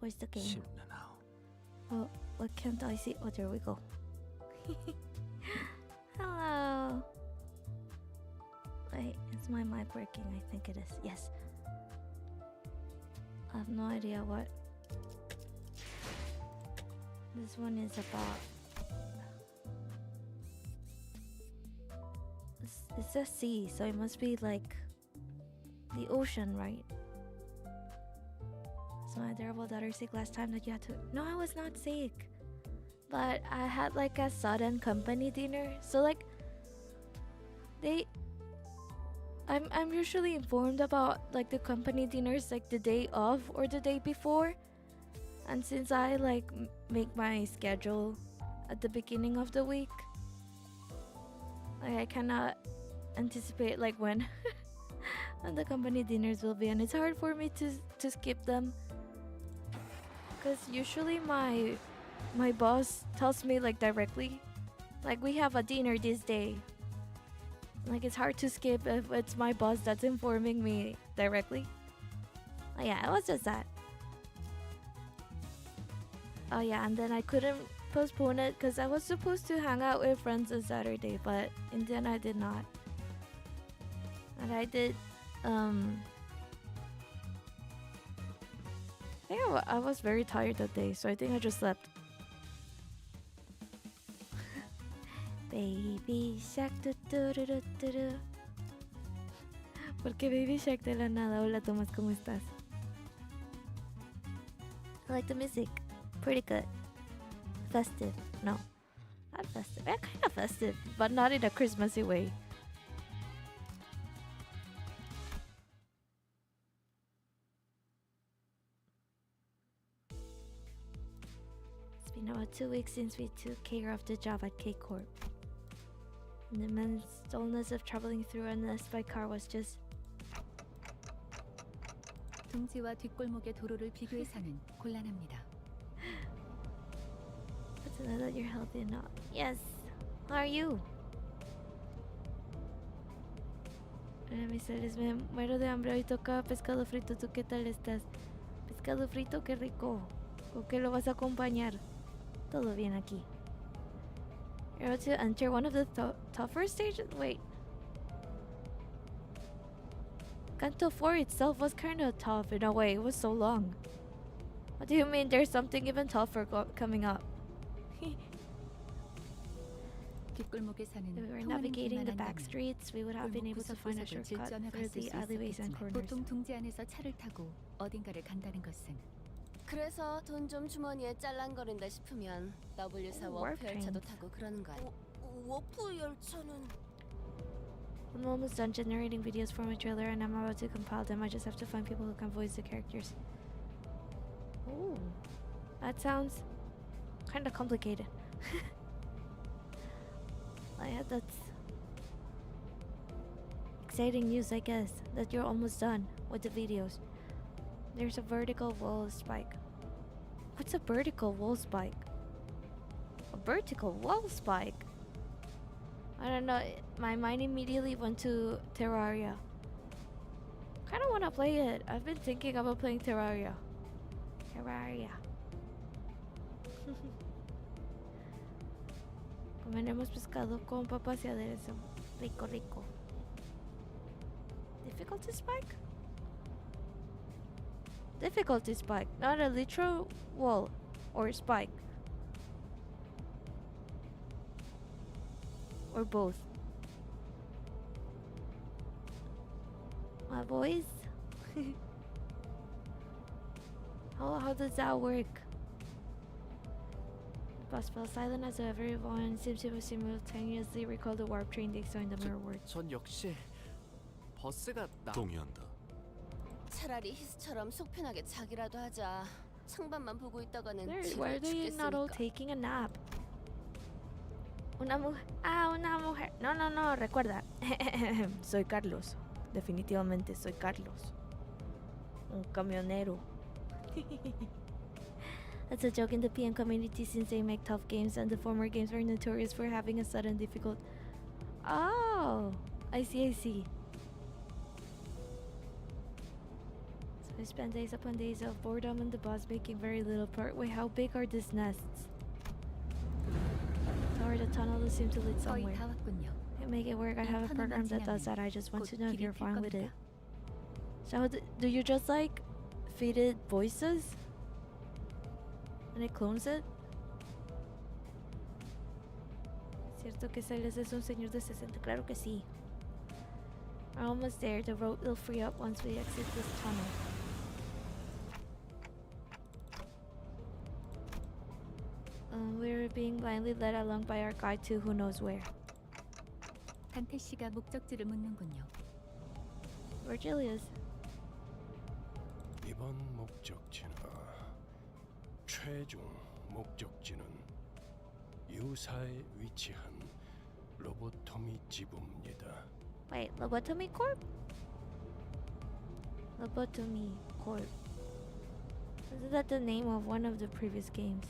Where's the game? 쉽나 now. Oh, what can't I see? Oh, there we go. Hello. Wait, is my mic working? I think it is. Yes. I have no idea what this one is about. It says sea, so it must be like the ocean, right? So my adorable daughter sick last time that you had to. No, I was not sick, but I had like a sudden company dinner. So like I'm usually informed about like the company dinners like the day of or the day before, and since I like make my schedule at the beginning of the week, like I cannot anticipate like when when the company dinners will be, and it's hard for me to skip them because usually my boss tells me like directly, like we have a dinner this day. Like it's hard to skip if it's my boss that's informing me directly. Oh yeah, it was just that. Oh yeah, and then I couldn't postpone it because I was supposed to hang out with friends on Saturday, but in the end I did not. And I did I think I was very tired that day, so I think I just slept. Baby Shark, do do do do do do. ¿Por qué Baby Shark de la nada? Hola Tomás, ¿cómo estás? I like the music. Pretty good. Festive. No. Not festive. Kind of festive, but not in a Christmassy way. It's been about 2 weeks since we took care of the job at K Corp. And the immense dullness of traveling through unless by car was just 둥지와 뒷골목의 도로를 비교해서는 곤란합니다. But to know that you're healthy enough. Yes. How are you? Mis me muero de hambre. Hoy toca pescado frito. ¿Tú qué tal estás? Pescado frito, qué rico. ¿Con qué lo vas a acompañar? Todo bien aquí. You're about to enter one of the tougher stages? Wait. Canto 4 itself was kind of tough in a way. It was so long. What do you mean there's something even tougher coming up? If we were navigating the back streets, we would have been able to find a shortcut through the alleyways and corners. 보통 둥지 안에서 차를 타고 어딘가를 간다는 것은 그래서 돈 좀 주머니에 짤랑거린다 싶으면 W4 워프 열차도 타고 그러는 거야. 워프 열차는 I'm almost done generating videos for my trailer and I'm about to compile them. I just have to find people who can voice the characters. Ooh, that sounds kind of complicated. Yeah, that's exciting news, I guess, that you're almost done with the videos. There's a vertical wall spike. What's a vertical wall spike? A vertical wall spike? I don't know. My mind immediately went to Terraria. Kind of want to play it. I've been thinking about playing Terraria. Terraria. Comeremos pescado con papas y aderezo. Rico, rico. Difficulty spike? Difficulty spike, not a literal wall or spike. Or both. My voice? How does that work? The bus fell silent as everyone seemed to simultaneously recall the warp train they saw in the mirror world. 전 역시 버스가 동의한다. 차라리 히스처럼 속편하게 자기라도 하자. 창밖만 보고 있다가는 Why are they not all 죽겠으니까. taking a nap? Una mujer. Ah, una mujer. No, no, no, recuerda. Soy Carlos. Definitivamente soy Carlos. Un camionero. That's a joke in the PM community since they make tough games and the former games were notorious for having a sudden difficult. Oh, I see, I see. I spend days upon days of boredom in the boss making very little part. Wait, how big are these nests? Or the tunnel seem to lead 거의 somewhere. 다 왔군요. Can't make it work. I 이 have a 터널만 program that does 지나면 that. I just want 곧 to know if 길이 you're 필 fine with it. 겁니다. So do you just like feed it voices? And it clones it? Cierto que Silas es un señor de 60. Claro que sí. We're almost there. The road will free up once we exit this tunnel. We're being blindly led along by our guide to who knows where. 간태 씨가 목적지를 묻는군요. Virgilius. 이번 목적지는 최종 목적지는 유사에 위치한 로보토미 지부입니다. Wait, Lobotomy Corp? Lobotomy Corp. Isn't that the name of one of the previous games?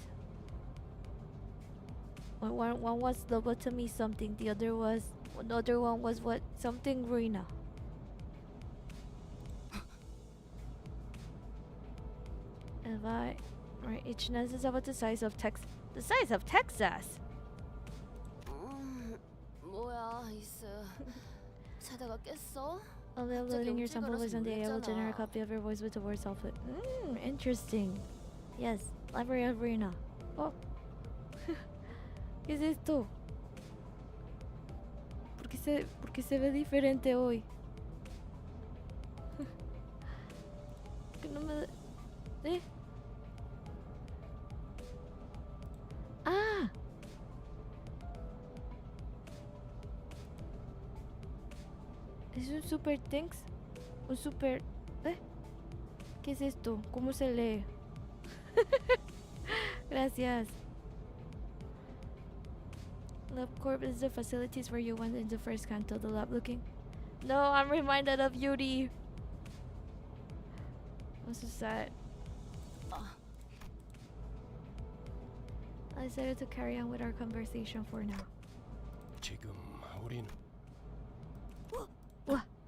One was Lobotomy something, the other one was what? Something Ruina. If I... Right, each nest is about the size of Texas. The size of Texas! 뭐야, 이스. 자다가 깼어? Although loading your sample voice on the AI will generate a copy of your voice with the words output. Interesting. Yes, Library of Ruina. Oh. ¿Qué es esto? ¿Por qué se ve diferente hoy? Que no me... ¿Eh? ¡Ah! ¿Es un super things? ¿Un super... ¿Eh? ¿Qué es esto? ¿Cómo se lee? Gracias. LabCorp is the facilities where you went in the first Canto, the lab looking. No, I'm reminded of Yuri. I'm so sad. I decided to carry on with our conversation for now. 지금 우리는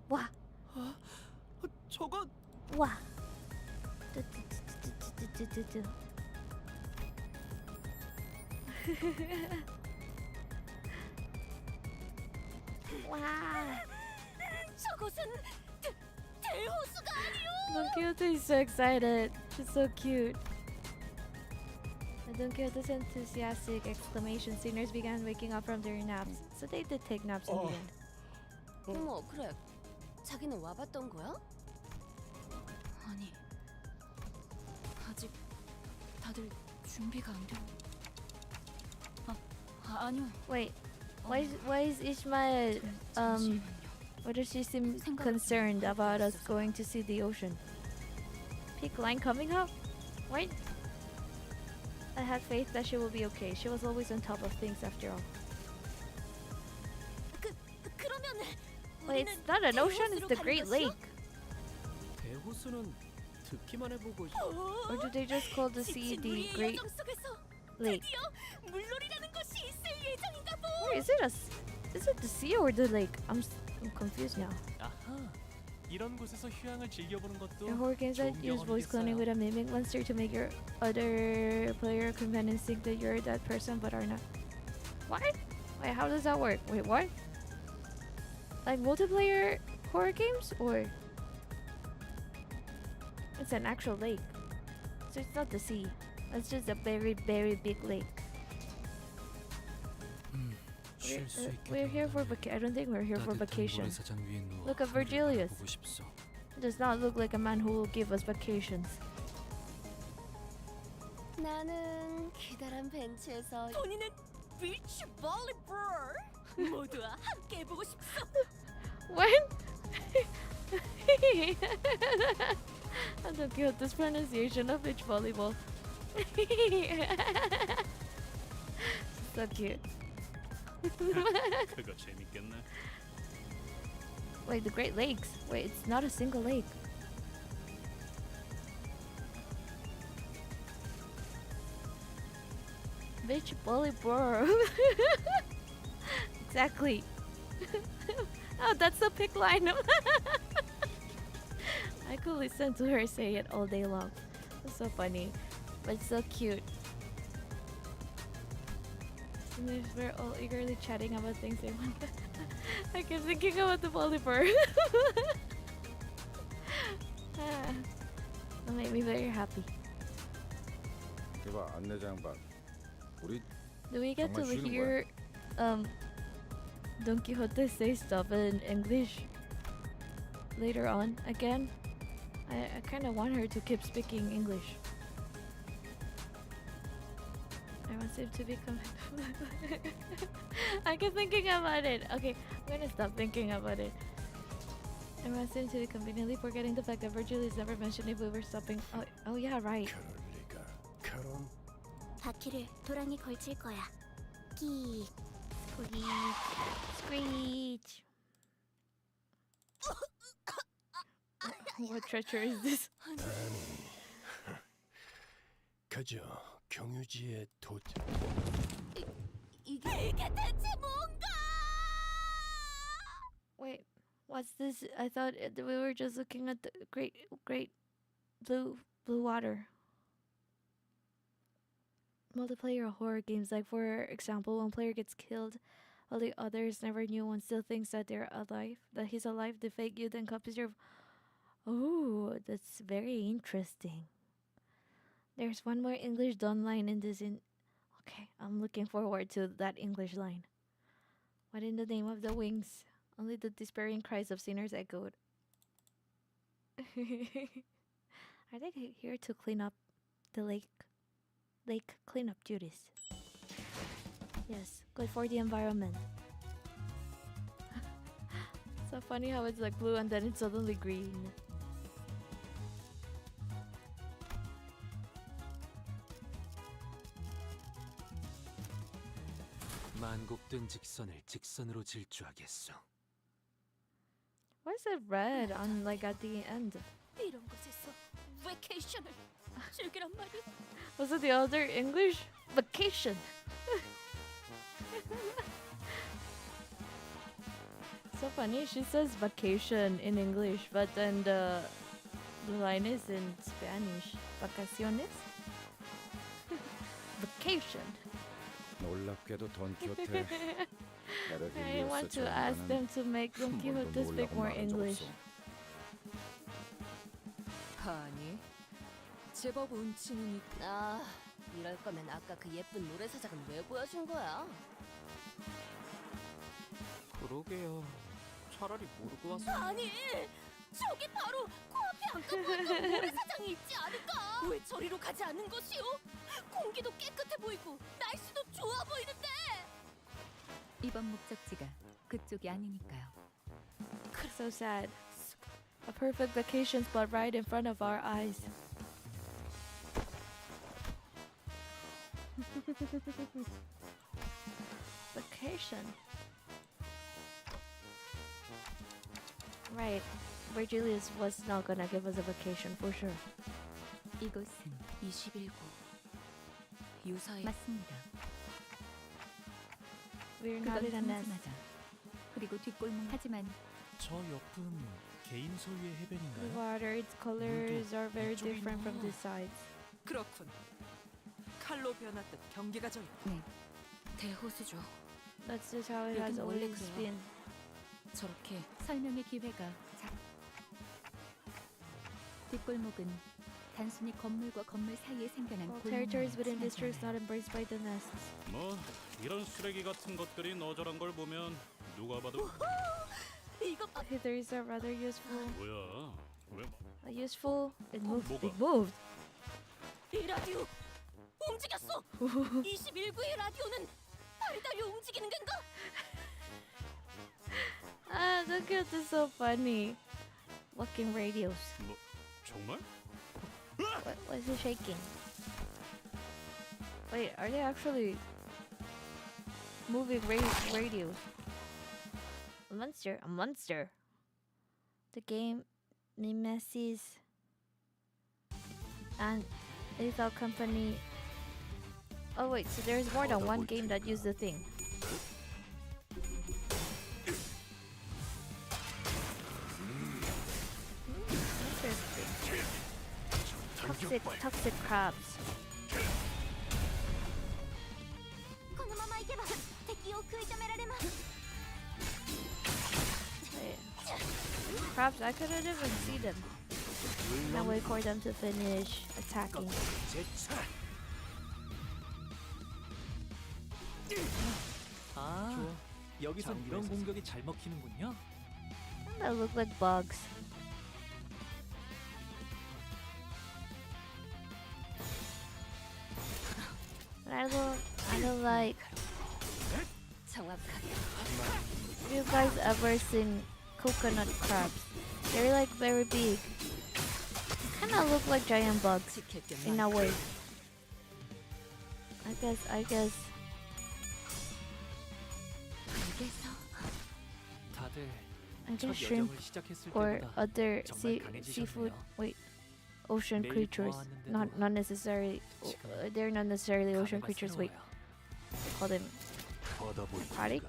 와, 저건 와. 와. 저곳은 대호수가 아니오. Don Quixote is so excited. She's so cute. And Don Quixote's enthusiastic exclamation signers began waking up from their naps. So they did take naps in the end. 어머, 그래. 자기는 와봤던 거야? 아니, 아직 다들 준비가 안 돼. 아니요. Wait, why is Ishmael why does she seem concerned about us going to see the ocean? Peak line coming up? What? I had faith that she will be okay. She was always on top of things after all. 그러면 Wait, it's not an ocean, it's the Great Lake. 대호수는 듣기만 해보고 Or do they just call the sea the Great Lake? 물놀이라는 것이 있을 예정인가 보. Or is it the sea or the lake? I'm confused now. 아하 이런 곳에서 휴양을 즐겨보는 것도 There are horror games that 좋은 use voice cloning 경험이겠어요. with a mimic monster to make your other player companions think that you're that person but are not. What? Wait, how does that work? Wait, what? Like multiplayer horror games or it's an actual lake? So it's not the sea. It's just a very, very big lake. We're here for I don't think we're here for vacation. Look at Virgilius. Does not look like a man who will give us vacations. 나는 기다란 벤치에서 본인은 비치 볼리볼 모두와 함께 해보고 싶어. What? I don't get this pronunciation of beach volleyball. So cute. 그거 재밌겠네. Wait, the Great Lakes. Wait, it's not a single lake. Beach volleyball. Exactly. Oh, that's the pick line. I I could listen to her say it all day long. It's so funny, but so cute. And if we're all eagerly chatting about things they want. I keep thinking about the polyper. That made me very happy. 이봐 안내장 봐. 우리 Do we get to 정말 쉬는 hear Don Quixote say stuff in English later on again? I kind of want her to keep speaking English. I want him to become. I keep thinking about it. Okay, I'm gonna stop thinking about it. I want him to be conveniently forgetting the fact that Virgil is never mentioned if we were stopping. Oh yeah, right. 그럴 리가. 그런 바퀴를 도랑이 걸칠 거야. 끼. Screech. What treacher is this? 아니 그저 경유지에 도착. 이게 대체 뭔가? Wait, what's this? I thought we were just looking at the great blue water. Multiplayer horror games, like for example, one player gets killed, while the others never knew. One still thinks that they're alive, that he's alive. The fake you then copies your. Oh, that's very interesting. There's one more English done line in this. Okay, I'm looking forward to that English line. What in the name of the wings? Only the despairing cries of sinners echoed. Are they here to clean up the lake cleanup duties? Yes, good for the environment. So funny how it's like blue and then it's suddenly green. 만곡된 직선을 직선으로 질주하겠소. Why is it red on like at the end? 이런 곳에서 vacation을 즐기란 말이야. Was it the other English? Vacation. So funny, she says vacation in English, but then the line is in Spanish. Vacaciones? Vacation. 놀랍게도 돈키호테. I want to ask them to make Don Quixote speak more English. 아니, 제법 운치는 아, 이럴 거면 아까 그 예쁜 노래사장은 왜 보여준 거야? 그러게요. 차라리 모르고 왔어. 아니, 저기 바로 코앞에 아까 보였던 모래사장이 있지 않을까? 왜 저리로 가지 않는 것이오? 공기도 깨끗해 보이고 날씨도 좋아 보이는데. 이번 목적지가 그쪽이 아니니까요. So sad. A perfect vacation spot right in front of our eyes. Vacation. Right. Virgilius was not gonna give us a vacation for sure. 이곳은 21구 유사의 맞습니다. We're not 그건 in a nest. 궁금하다. 그리고 뒷골목 하지만 저 옆은 개인 소유의 The 해변인가요? water, its colors are very 이쪽이구나. different from the sides. 그렇군. 칼로 변했듯 경계가 져 있고. 네. 대호수죠. That's just how it has 여긴 원래 always 그래요. been. 저렇게 설명의 기회가 뒷골목은 단순히 건물과 건물 사이에 생겨난 All 골목만 territories within districts 지나지 not embraced by the nests. 뭐 이런 쓰레기 같은 것들이 너저런 걸 보면 누가 봐도 이것 봐. Hither's are rather useful. 뭐야? 왜? Useful. It moved. 뭐가? It moved. 이 라디오 움직였어. 21구의 라디오는 다리 달려 움직이는 건가? Ah, look at this, so funny. Walking radios. 뭐 정말? What is it shaking? Wait, are they actually moving radios? A monster. A monster. The game Nemesis and Lethal Company. Oh wait, so there's more than one game that use the thing. Interesting. toxic crabs. このまま行けば敵を食い止められます。 Wait. Crabs, I couldn't even see them. Now wait for them to finish attacking. 아, 여기선 이런 공격이 잘 먹히는군요. That look like bugs. But I don't like. 정확하게. Have you guys ever seen coconut crabs? They're like very big. Kind of look like giant bugs 지킬 게 in a 많고. way. I guess. 알겠어. 다들 I 첫 guess shrimp 여정을 시작했을 or 때보다 other 정말 seafood. 강해지셨네요. Wait, ocean 매일 creatures. 보아왔는데도 Not necessarily. 지금은 They're not necessarily ocean 감회가 creatures. Wait, 새로워요. they call them 바다 볼 aquatic?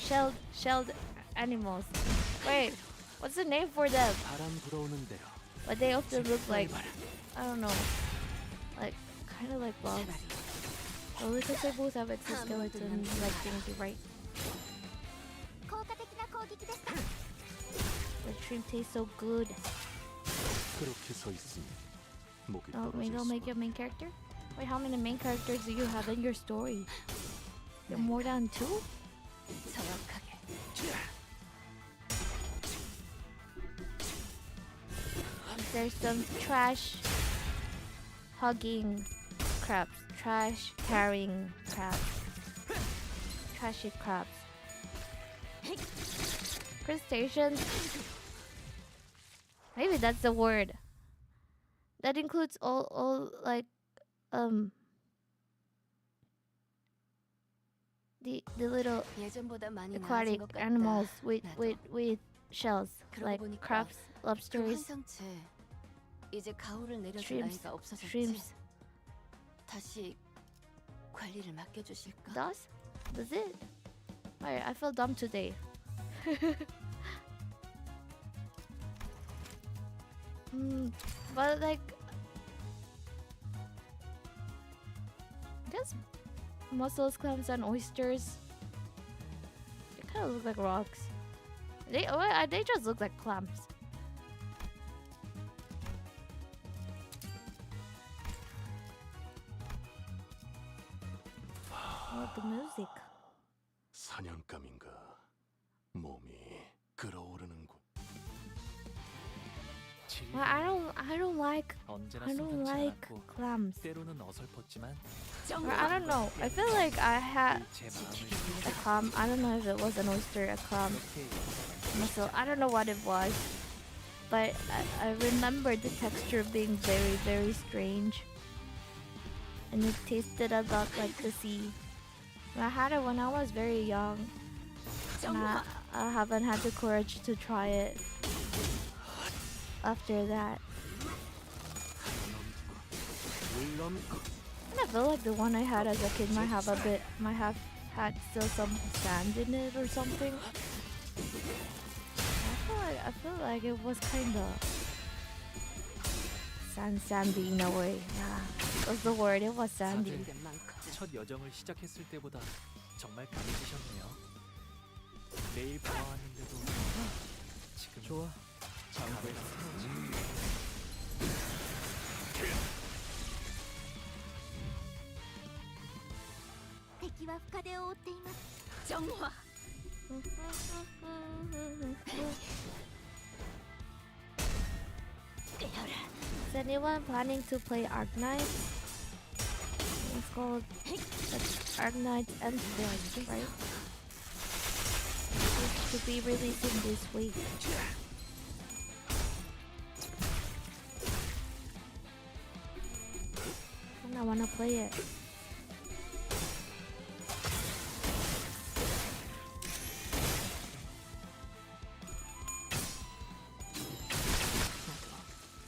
테니까 shelled animals. Wait, what's the name for them? 바람 불어오는 대로 But they often look like, 짓밟아라. I don't know, like kind of like bugs. Oh, because they both have exoskeletons, like thingy, right? 効果的な攻撃でした。 The shrimp tastes so good. 그렇게 서 있으니 목이 Oh, maybe I'll 떨어질 make you a main character? Wait, how many main characters do you have in your story? There more than 2? 정확하게. There's some trash hugging crabs, trash carrying crabs, trashy crabs, crustaceans. Maybe that's the word. That includes all like the little 예전보다 많이 aquatic 나아진 것 같다. animals with 나도. shells 그러고 like 보니까 crabs, 그 lobsters, 환상체 이제 가오를 내려줄 shrimps, 나이가 없어졌지. shrimps. 다시 관리를 맡겨주실까? Does it? I feel dumb today. But like, I guess mussels, clams, and oysters. They kind of look like rocks. They just look like clams. What the music? 사냥감인가 몸이 끓어오르는군. Well, I don't like 언제나 I don't 순탄치 like 않았고 clams. 때로는 어설펐지만 Or I don't know. I feel like I had 제 마음을 a clam. I don't know if it was an oyster, a clam, 그렇게 mussel. I don't know what it was, but I remember the texture being very, very strange, and it tasted a lot like the sea. I had it when I was very young, and I haven't had the courage to try it after that. And I feel like the one I had as a kid might have had still some sand in it or something. I feel like it was kinda sandy in a way. Yeah, that's the word. It was sandy. 다들 첫 여정을 시작했을 때보다 정말 강해지셨네요. 매일 보아왔는데도 지금 좋아. 장구에敵は深手を負っています。정화. Is anyone planning to play Arknight? It's called Arknight Endpoint, right? It should be releasing this week. And I wanna play it.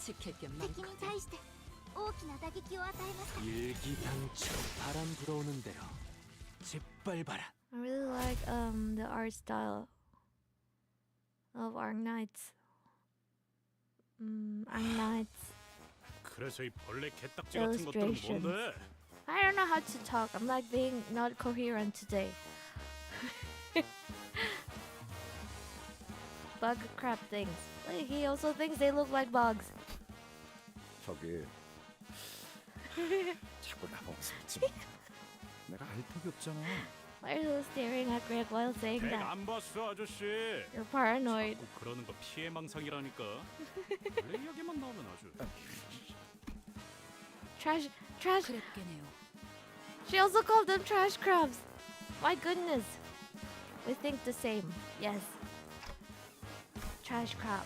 지킬 게 敵に 많고. 対して大きな打撃を与えます。 일기당초 바람 불어오는 대로 짓밟아라. I really like the art style of Arknights. Arknights 그래서 이 벌레 개딱지 같은 것들은 Illustrations. 뭔데? I don't know how to talk. I'm like being not coherent today. Bug crab things. Like, he also thinks they look like bugs. 저기 자꾸 나보고 웃지 마. 내가 알 턱이 없잖아. Why are you staring at Greg while saying 백 that? 안 봤어 아저씨. You're paranoid. 자꾸 그러는 거 피해망상이라니까. 벌레 이야기만 나오면 아주. Trash. 그랬겠네요. She also called them trash crabs. My goodness. We think the same. Yes. Trash crabs.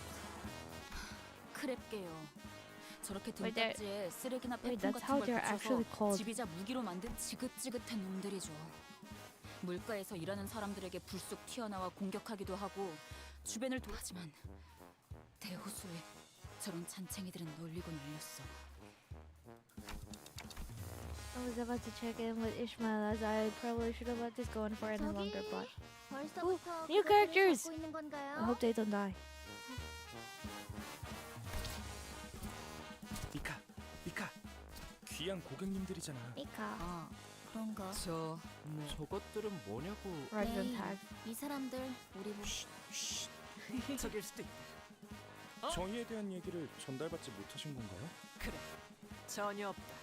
크랩게요. 저렇게 Wait, they're- 등딱지에 쓰레기나 Wait, 폐품 that's 같은 how 걸 they're actually 붙여서 called. 지비자 무기로 만든 지긋지긋한 놈들이죠. 물가에서 일하는 사람들에게 불쑥 튀어나와 공격하기도 하고 주변을 돌지만 대호수에 저런 잔챙이들은 널리고 널렸어. I was about to check in with Ishmael as I probably should have let this go on for any longer, but 벌써부터 new 그것들을 characters! 갖고 있는 건가요? I hope they don't die. 미카, 귀한 고객님들이잖아. Mika. 아, 그런가? 저것들은 뭐냐고. Resident 네. tag. 이 사람들 우리 보고 저길 수도 있다. 정의에 대한 얘기를 전달받지 못하신 건가요? 그래, 전혀 없다.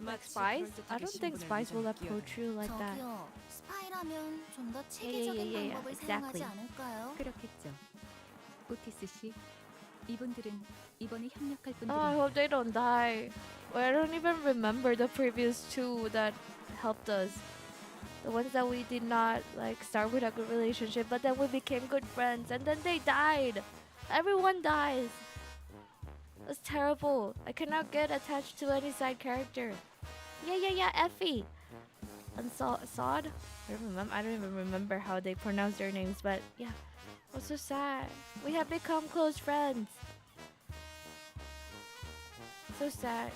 Like 마치 spies? I 그럴듯하게 don't think 신분을 spies will 위장하기에 approach you like that. 저기요. 스파이라면 좀 더 yeah, 체계적인 yeah, 방법을 exactly. 사용하지 않을까요? 그렇겠죠. 오티스 씨, 이분들은 이번에 협력할 분들이 Oh, I hope they don't die. Well, I don't even remember the previous two that helped us. The ones that we did not like start with a good relationship, but then we became good friends, and then they died. Everyone dies. That's terrible. I cannot get attached to any side character. Yeah, Effie. And Sod. I don't even remember how they pronounce their names, but yeah, it was so sad. We have become close friends. So sad.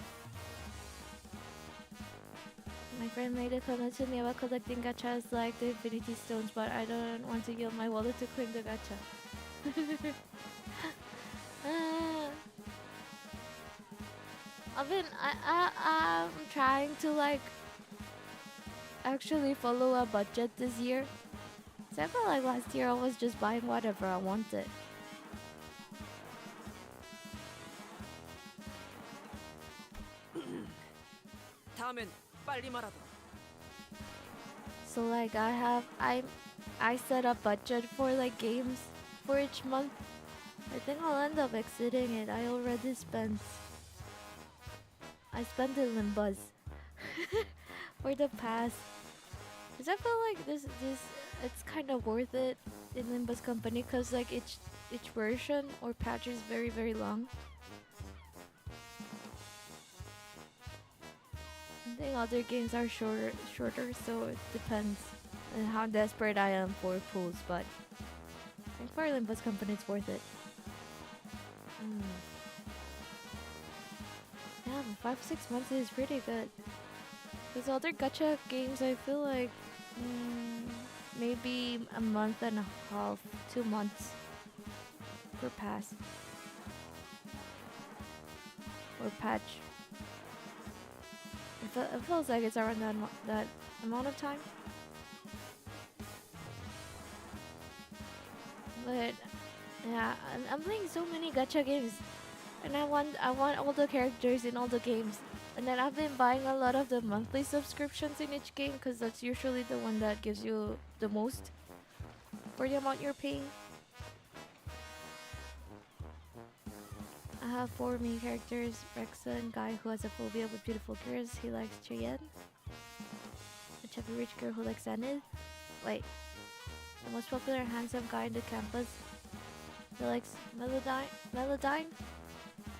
My friend made a comment to me about collecting gachas like the Infinity Stones, but I don't want to yield my wallet to claim the gacha. I'm trying to like actually follow a budget this year. So I felt like last year I was just buying whatever I wanted. 다음엔 빨리 말하도록. So like I set a budget for like games for each month. I think I'll end up exiting it. I already spent in Limbus for the past. Cause I feel like this it's kind of worth it in Limbus company because like each version or patch is very long. I think other games are shorter, so it depends on how desperate I am for pools. But I think for Limbus company, it's worth it. Yeah, but 5-6 months is pretty good. Because other gacha games, I feel like maybe a month and a half, 2 months per pass or patch. It feels like it's around that amount of time. But yeah, I'm playing so many gacha games, and I want all the characters in all the games. And then I've been buying a lot of the monthly subscriptions in each game because that's usually the one that gives you the most for the amount you're paying. I have 4 main characters: Rexa, guy who has a phobia with beautiful girls. He likes Cheyenne. A chubby rich girl who likes Enid. Wait, the most popular and handsome guy in the campus. He likes Melodine.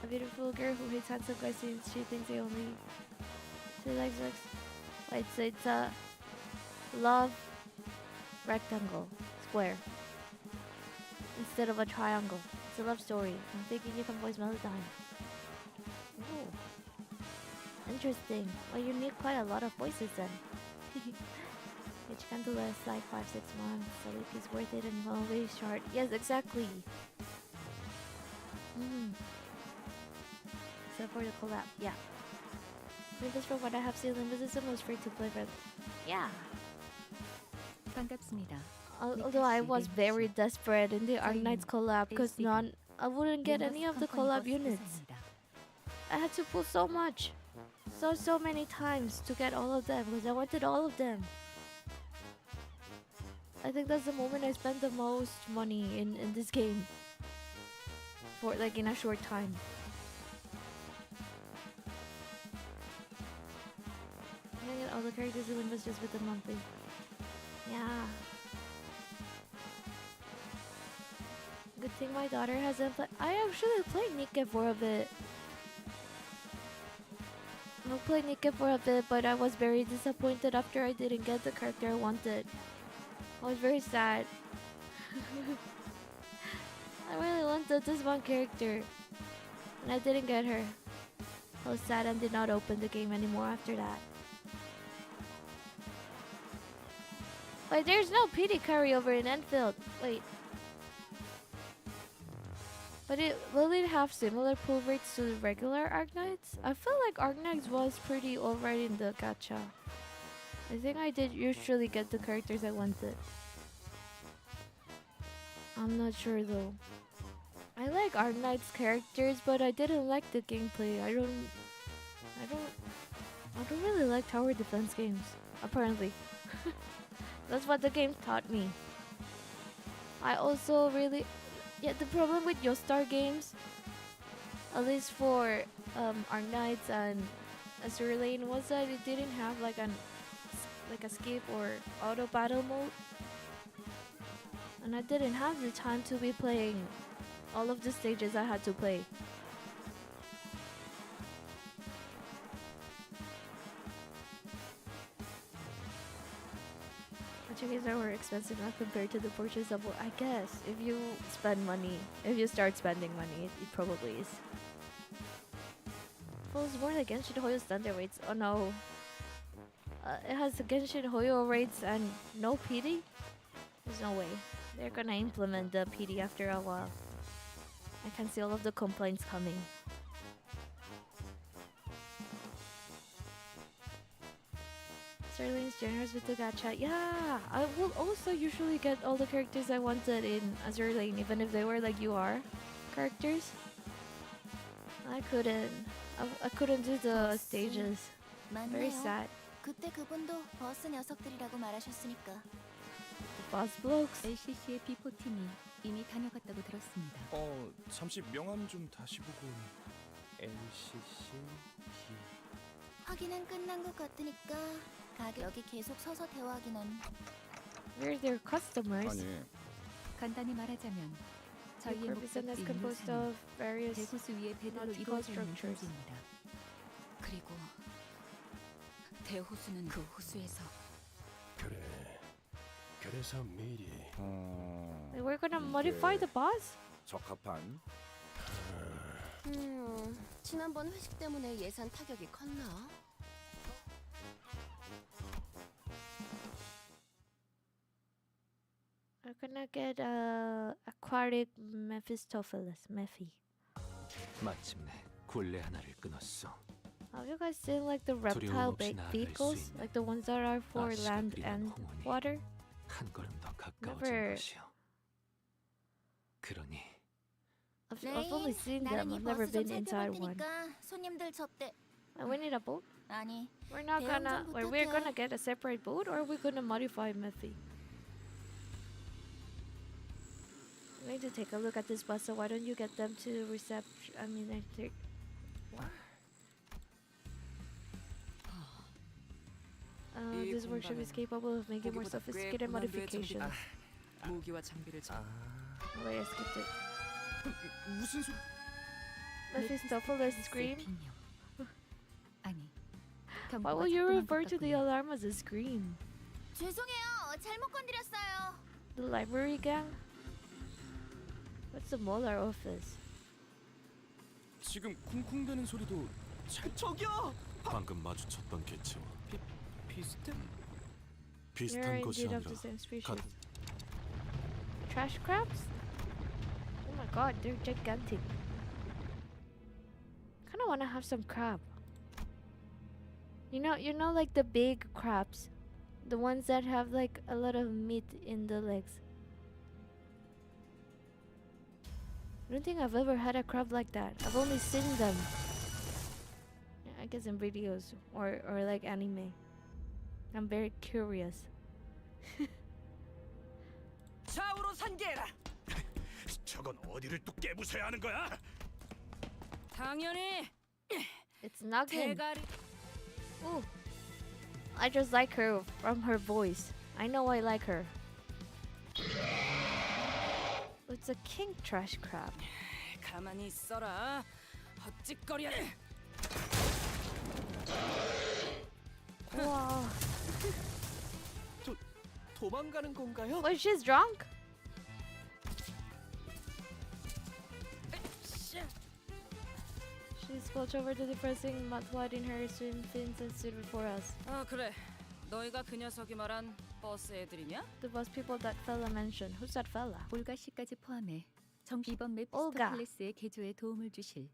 A beautiful girl who hates handsome guys since she thinks she likes Rex. Wait, so it's a love rectangle square instead of a triangle. It's a love story. I'm thinking you can voice Melodine. Ooh. Interesting. Well, you need quite a lot of voices then. Each Canto lasts like 5-6 months. So if it's worth it and you always short. Yes, exactly. except for the collab. Yeah. Limbus, from what I have seen, Limbus is the most free to play friend. Yeah. 반갑습니다. Although I was very desperate in the Arknights collab because I wouldn't get any of the collab units. I had to pull so much. So many times to get all of them because I wanted all of them. I think that's the moment I spent the most money in this game. For like in a short time. I get all the characters in Limbus just with the monthly. Yeah. Good thing my daughter hasn't played. I actually played Nikke for a bit. I played Nikke for a bit, but I was very disappointed after I didn't get the character I wanted. I was very sad. I really wanted this one character, and I didn't get her. I was sad and did not open the game anymore after that. Wait, there's no PD carryover in Enfield. Wait. But will it have similar pull rates to the regular Arknights? I feel like Arknights was pretty alright in the gacha. I think I did usually get the characters I wanted. I'm not sure though. I like Arknights characters, but I didn't like the gameplay. I don't really like tower defense games, apparently. That's what the game taught me. I also really... Yeah, the problem with Yostar games, at least for Arknights and Azure Lane, was that it didn't have like a skip or auto battle mode. And I didn't have the time to be playing all of the stages I had to play. Games are more expensive now compared to the purchase of, I guess, if you spend money, if you start spending money, it probably is. Well, it's more like Genshin Hoyo standard rates. Oh no. It has the Genshin Hoyo rates and no PD? There's no way. They're gonna implement the PD after a while. I can see all of the complaints coming. Sterling's generous with the gacha. Yeah, I will also usually get all the characters I wanted in Azure Lane, even if they were like UR characters. I couldn't do the stages. Very sad. 그때 그분도 버스 녀석들이라고 말하셨으니까. The boss blokes. LCC의 B4팀이 이미 다녀갔다고 들었습니다. 잠시 명함 좀 다시 보고. LCC B. 확인은 끝난 것 같으니까 여기 계속 서서 대화하기는. We're their customers. 아니, 간단히 말하자면 저희의 Your business is 목적지 composed 임무상은 of various 대구수 위의 배달로 nautical 이루어져 있는 structures. 존재입니다. 그리고 대호수는 그 호수에서 그래서 미리 We're gonna modify the boss? 적합한. 지난번 회식 때문에 예산 타격이 컸나? We're gonna get aquatic Mephistopheles, Mephi. 마침내 굴레 하나를 끊었어. Have you guys seen like the reptile vehicles? Like the ones that are for land and water? 한 걸음 더 가까워진 Never. 것이요. 그러니 I've only seen them. I've never been inside one. 손님들 접대. And we need a boat? 아니, We're not gonna... We're gonna get a separate boat or are we gonna modify Mephi? I need to take a look at this bus, so why don't you get them to reception? I mean, I think... This workshop is capable of making more sophisticated modifications. 무기와 장비를 Oh, wait, I skipped it. 무슨 소리? Mephistopheles scream? 빈용. 아니. Why will you refer to the alarm as a scream? 죄송해요. 잘못 건드렸어요. The library gang? What's the Molar office? 지금 쿵쿵대는 소리도 저기요! 방금 마주쳤던 개체와 비슷해? They're 비슷한 것이 indeed 아니라 of the same species. 같 Trash crabs? Oh my god, they're gigantic. Kinda want to have some crab. You know, like the big crabs, the ones that have like a lot of meat in the legs. I don't think I've ever had a crab like that. I've only seen them, I guess, in videos or like anime. I'm very curious. 좌우로 산계해라. 저건 어디를 또 깨부숴야 하는 거야? 당연히 It's Nugget. 대가리. Ooh. I just like her from her voice. I know I like her. It's a king trash crab. 가만히 있어라. 헛짓거리야. Wow. 도망가는 건가요? Oh, she's drunk? She squelched over the depressing mudflood in her swim fins and stood before us. 아 그래. 너희가 그 녀석이 말한 버스 애들이냐? The bus people that fella mentioned. Who's that fella? 올가 씨까지 포함해 이번 맵 올가. 스타클래스의 개조에 도움을 주실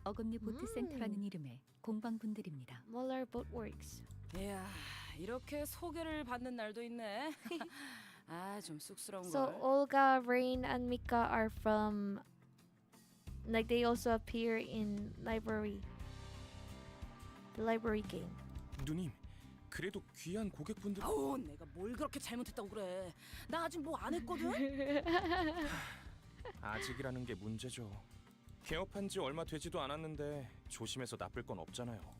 어금니 보트 센터라는 이름의 공방분들입니다. Molar Boatworks. 이야, 이렇게 소개를 받는 날도 있네. 아, 좀 쑥스러운 So 걸. Olga, Rain, and Mika are from, like, they also appear in library. The library game. 누님, 그래도 귀한 고객분들. 아우, 내가 뭘 그렇게 잘못했다고 그래. 나 아직 뭐 안 했거든. 아직이라는 게 문제죠. 개업한 지 얼마 되지도 않았는데 조심해서 나쁠 건 없잖아요.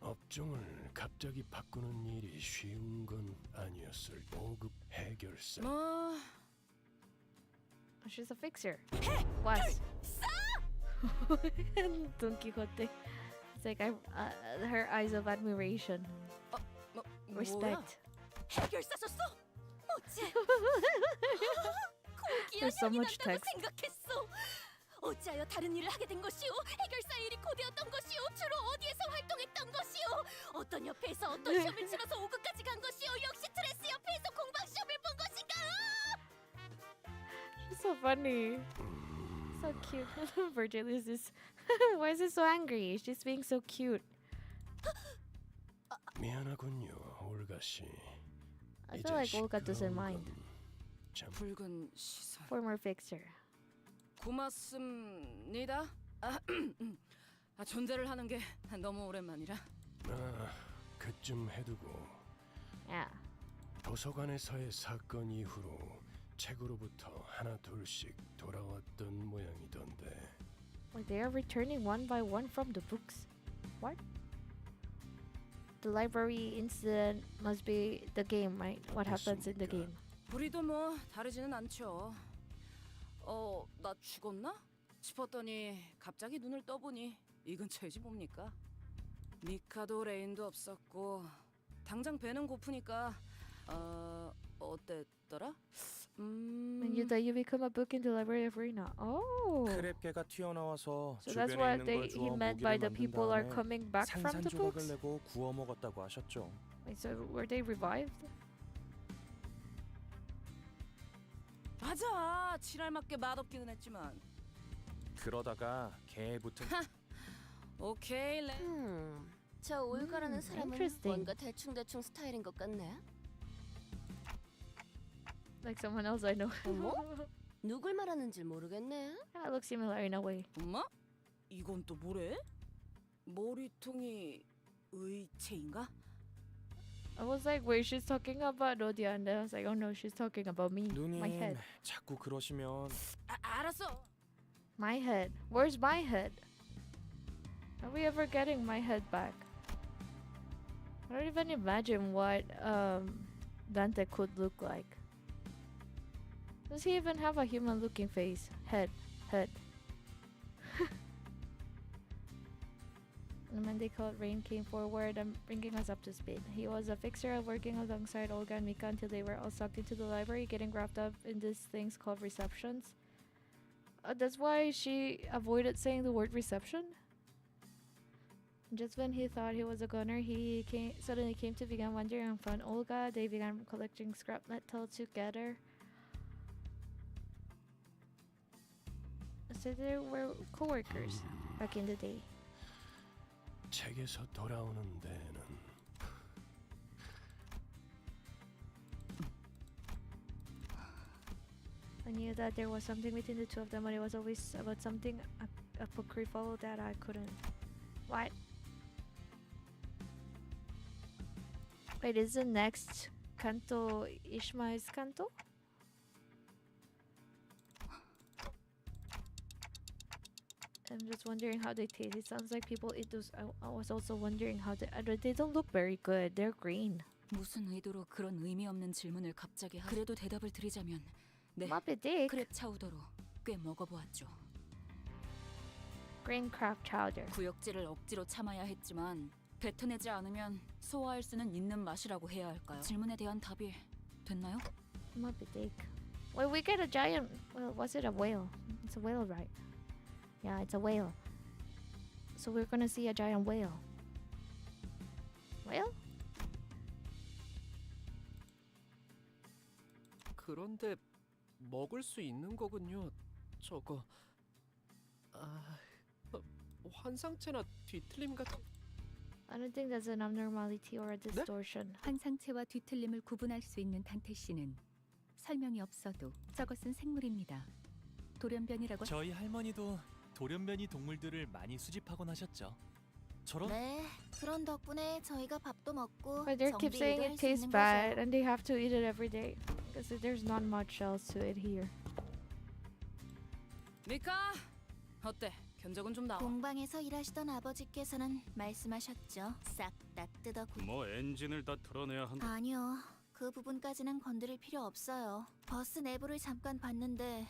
업종을 갑자기 바꾸는 일이 쉬운 건 아니었을 5급 해결사. 뭐 She's a fixer. Was. Don Quixote. It's like her eyes of admiration. 뭐야? Respect. 해결사 줬어? 어째? 고귀한 There's so 향이 much 난다고 text. 생각했어. 어찌하여 다른 일을 하게 된 것이오? 해결사 일이 고되었던 것이오? 주로 어디에서 활동했던 것이오? 어떤 협회에서 어떤 시험을 치러서 5급까지 간 것이오? 역시 트레스 협회에서 공방 시험을 본 것인가? She's so funny. So cute. Virgil is this. Why is he so angry? She's being so cute. 미안하군요, 올가 씨. I feel like Olga doesn't mind. 붉은 시선. Former fixer. 고맙습니다. 아, 존재를 하는 게 너무 오랜만이라. 그쯤 해두고 Yeah. 도서관에서의 사건 이후로 책으로부터 하나 둘씩 돌아왔던 모양이던데. Like they are returning one by one from the books. What? The library incident must be the game, right? What happens in the game? 우리도 뭐 다르지는 않죠. 나 죽었나? 싶었더니 갑자기 눈을 떠보니 이 근처이지 뭡니까? 미카도 레인도 없었고 당장 배는 고프니까 어땠더라? When you die, you become a book in the library of Rena. Oh. 크랩개가 튀어나와서 So that's 주변에 what 있는 걸 he 주워 meant by 무기를 the 만든 people are 다음에 coming back from the 산산조각을 books. 내고 구워 먹었다고 하셨죠. Wait, so were they revived? 맞아. 칠할맞게 맛없기는 했지만. 그러다가 개에 붙은 오케이. 저 올가라는 사람은 interesting. 뭔가 대충대충 스타일인 것 같네. Like someone else I know. 어머? 누굴 말하는지 모르겠네. That looks similar in a way. 엄마? 이건 또 뭐래? 머리통이 의체인가? I was like, wait, she's talking about Rodia, and then I was like, oh no, she's talking about me. My 누님 head. 자꾸 그러시면 알았어. My head. Where's my head? Are we ever getting my head back? I don't even imagine what Dante could look like. Does he even have a human-looking face? Head. And when they called, Rain came forward and bringing us up to speed. He was a fixer working alongside Olga and Mika until they were all sucked into the library, getting wrapped up in these things called receptions. That's why she avoided saying the word reception. Just when he thought he was a gunner, he suddenly came to begin wandering and found Olga. They began collecting scrap metal together. So they were co-workers back in the day. 책에서 돌아오는 데는 I knew that there was something between the two of them, but it was always about something apocryphal that I couldn't. What? Wait, is the next Canto Ishmael's Canto? I'm just wondering how they taste. It sounds like people eat those. I was also wondering how they don't look very good. They're green. 무슨 의도로 그런 의미 없는 질문을 갑자기 그래도 대답을 드리자면 네, Moppy Dick. 크랩 차우더로 꽤 먹어보았죠. Green crab chowder. 구역질을 억지로 참아야 했지만 뱉어내지 않으면 소화할 수는 있는 맛이라고 해야 할까요? 질문에 대한 답이 됐나요? Moppy Dick. Well, we get a giant. Well, was it a whale? It's a whale, right? Yeah, it's a whale. So we're gonna see a giant whale. Whale? 그런데 먹을 수 있는 거군요. 저거 환상체나 뒤틀림 같은. I don't think that's an abnormality or a distortion. 환상체와 뒤틀림을 구분할 수 있는 단테 씨는 설명이 없어도 저것은 생물입니다. 돌연변이라고. 저희 할머니도 돌연변이 동물들을 많이 수집하곤 하셨죠. 저런 네, 그런 덕분에 저희가 밥도 먹고 But they keep 정비 saying 일도 it 할 수 tastes 있는 bad 거죠. and they have to eat it every day because there's not much else to it here. 미카, 어때? 견적은 좀 나와? 공방에서 일하시던 아버지께서는 말씀하셨죠. 싹 다 뜯어 구... 뭐 엔진을 다 털어내야 한다. 아니요, 그 부분까지는 건드릴 필요 없어요. 버스 내부를 잠깐 봤는데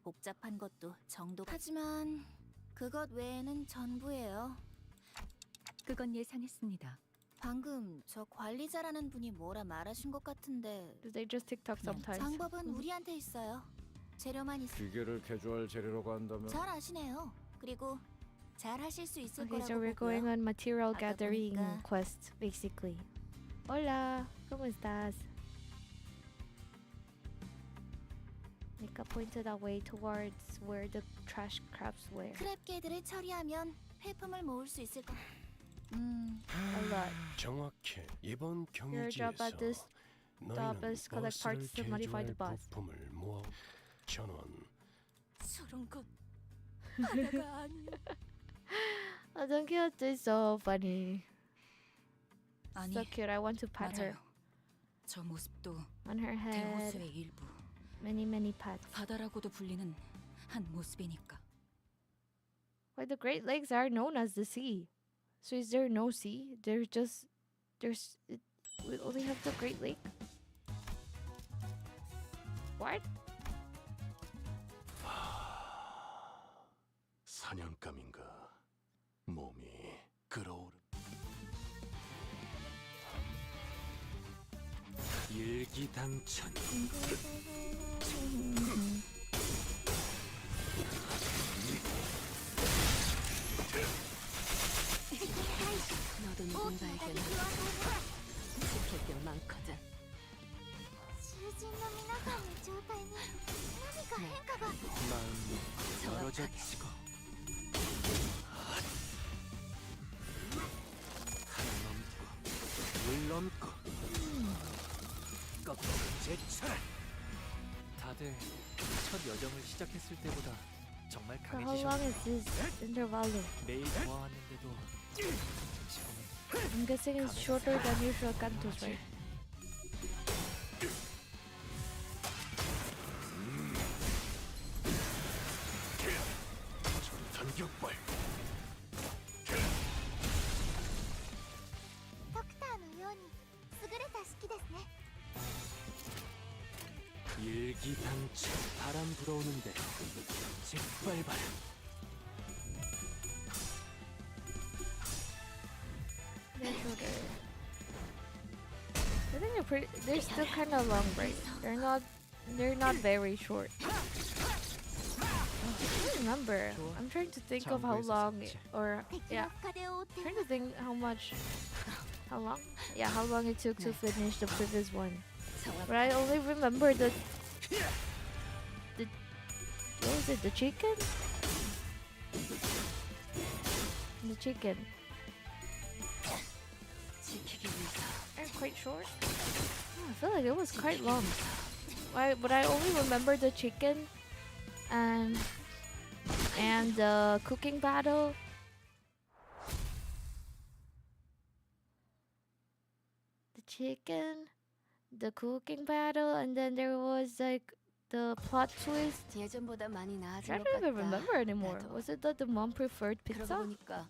복잡한 것도 정도. 하지만 그것 외에는 전부예요. 그건 예상했습니다. 방금 저 관리자라는 분이 뭐라 말하신 것 같은데 Do they just TikTok sometimes? 방법은 우리한테 있어요. 재료만 있어. 기계를 개조할 재료라고 한다면 잘 아시네요. 그리고 잘 하실 수 있을 Okay, 거라고 so we're going 보고요. on material 아까 gathering 보니까- quest, basically. Hola, ¿cómo estás? Mika pointed away towards where the trash crabs were. 크랩게들을 처리하면 폐품을 모을 수 있을 거. A lot. 정확해. 이번 Your job 경기지에서 at this job 너희는 is collect 버스를 parts to modify the 개조할 bus. 부품을 모아 전원. 저런 건 하나가 아니야. Oh, Don Quixote is so funny. 아니, So cute. I want to pat her 맞아요. 저 모습도 on her head. 대호수의 일부. Many pats. 바다라고도 불리는 한 모습이니까. Why the Great Lakes are known as the sea. So is there no sea? We only have the Great Lake. What? 사냥감인가 몸이 끓어오르. 일기당천. 너도 누군가에게는 지킬 게 많거든. 囚人の皆さんの状態に何か変化が。 마음이 멀어졌지고 물 넘고 꺾고 제철. 다들 첫 여정을 시작했을 때보다 정말 So how long 강해지셨네요. is this intervallo? 매일 보아왔는데도 지금은 I'm guessing it's shorter than usual cantos, right? 전격발. ドクターのように優れた式ですね。 일기당천. 바람 불어오는데 짓밟아라. They're shorter. I think they're still kind of long, right? They're not very short. I don't remember. I'm trying to think of how long, or 敵 yeah, の深手を追ってい trying ま to think how long? Yeah, how long it took to finish the previous one. But I only remember the what was it? The chicken? And the chicken. 지키기 위해서. They're quite short. Oh, I feel like it was quite long. But I only remember the chicken and the cooking battle. The chicken, the cooking battle, and then there was like the plot twist. 예전보다 많이 I 나아진 것 don't even 같다. remember anymore. 나도. Was it that the mom preferred 그러고 pizza? 보니까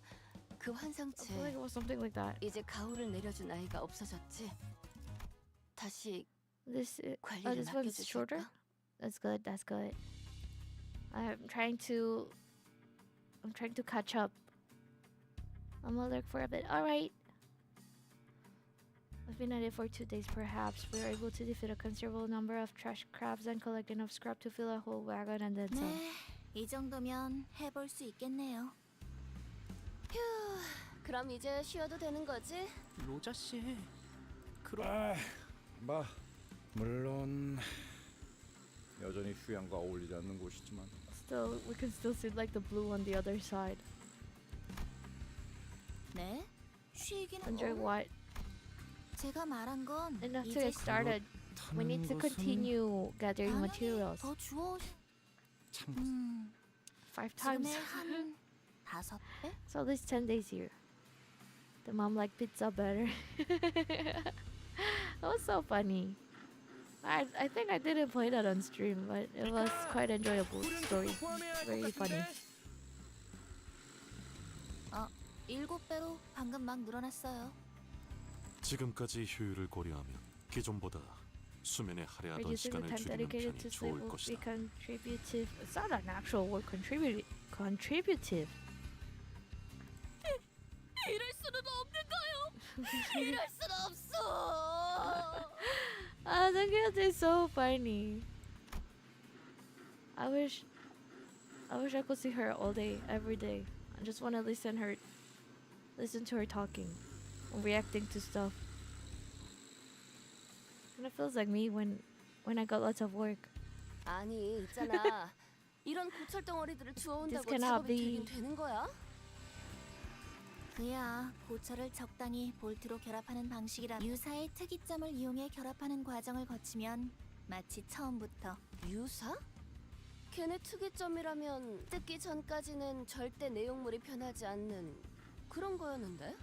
그 I 환상체 feel like it was something like that. 이제 가오를 내려준 아이가 없어졌지. 다시 This 관리를 this one's shorter. 맡겨주실까? That's good. That's good. I'm trying to catch up. I'm gonna look for a bit. All right. I've been at it for 2 days. Perhaps we are able to defeat a considerable number of trash crabs and collect enough scrap to fill a whole wagon and then some. 네, 이 정도면 해볼 수 있겠네요. 휴, 그럼 이제 쉬어도 되는 거지? 로자 씨. 그럼 아, 뭐 물론 여전히 휴양과 어울리지 않는 곳이지만 Still, we can still see like the blue on the other side. 네? 쉬기는 Enjoy what? 제가 말한 건 Enough to 이제 get started. We need to continue gathering 당연히 materials. 더 주워. 참 5 times. 지금의 한 5배? So at least 10 days here. The mom liked pizza better. That was so funny. I think I didn't play that on stream, but it was quite enjoyable story. Very funny. 7배로 방금 막 늘어났어요. 지금까지 효율을 고려하면 기존보다 수면에 할애하던 Reducing the 시간을 time 줄이는 dedicated 편이 to sleep 좋을 will be 것이다. contributive. It's not an actual word. Contributive. 이럴 수는 없는가요? 이럴 순 없어. The kids is so funny. I wish I could see her all day, every day. I just want to listen to her talking, and reacting to stuff. Kind of feels like me when I got lots of work. 아니, 있잖아. 이런 고철 덩어리들을 주워온다고 cannot 작업이 be. 되긴 되는 거야? 그야 고철을 적당히 볼트로 결합하는 방식이라 유사의 특이점을 이용해 결합하는 과정을 거치면 마치 처음부터 유사? 걔네 특이점이라면 뜯기 전까지는 절대 내용물이 변하지 않는 그런 거였는데?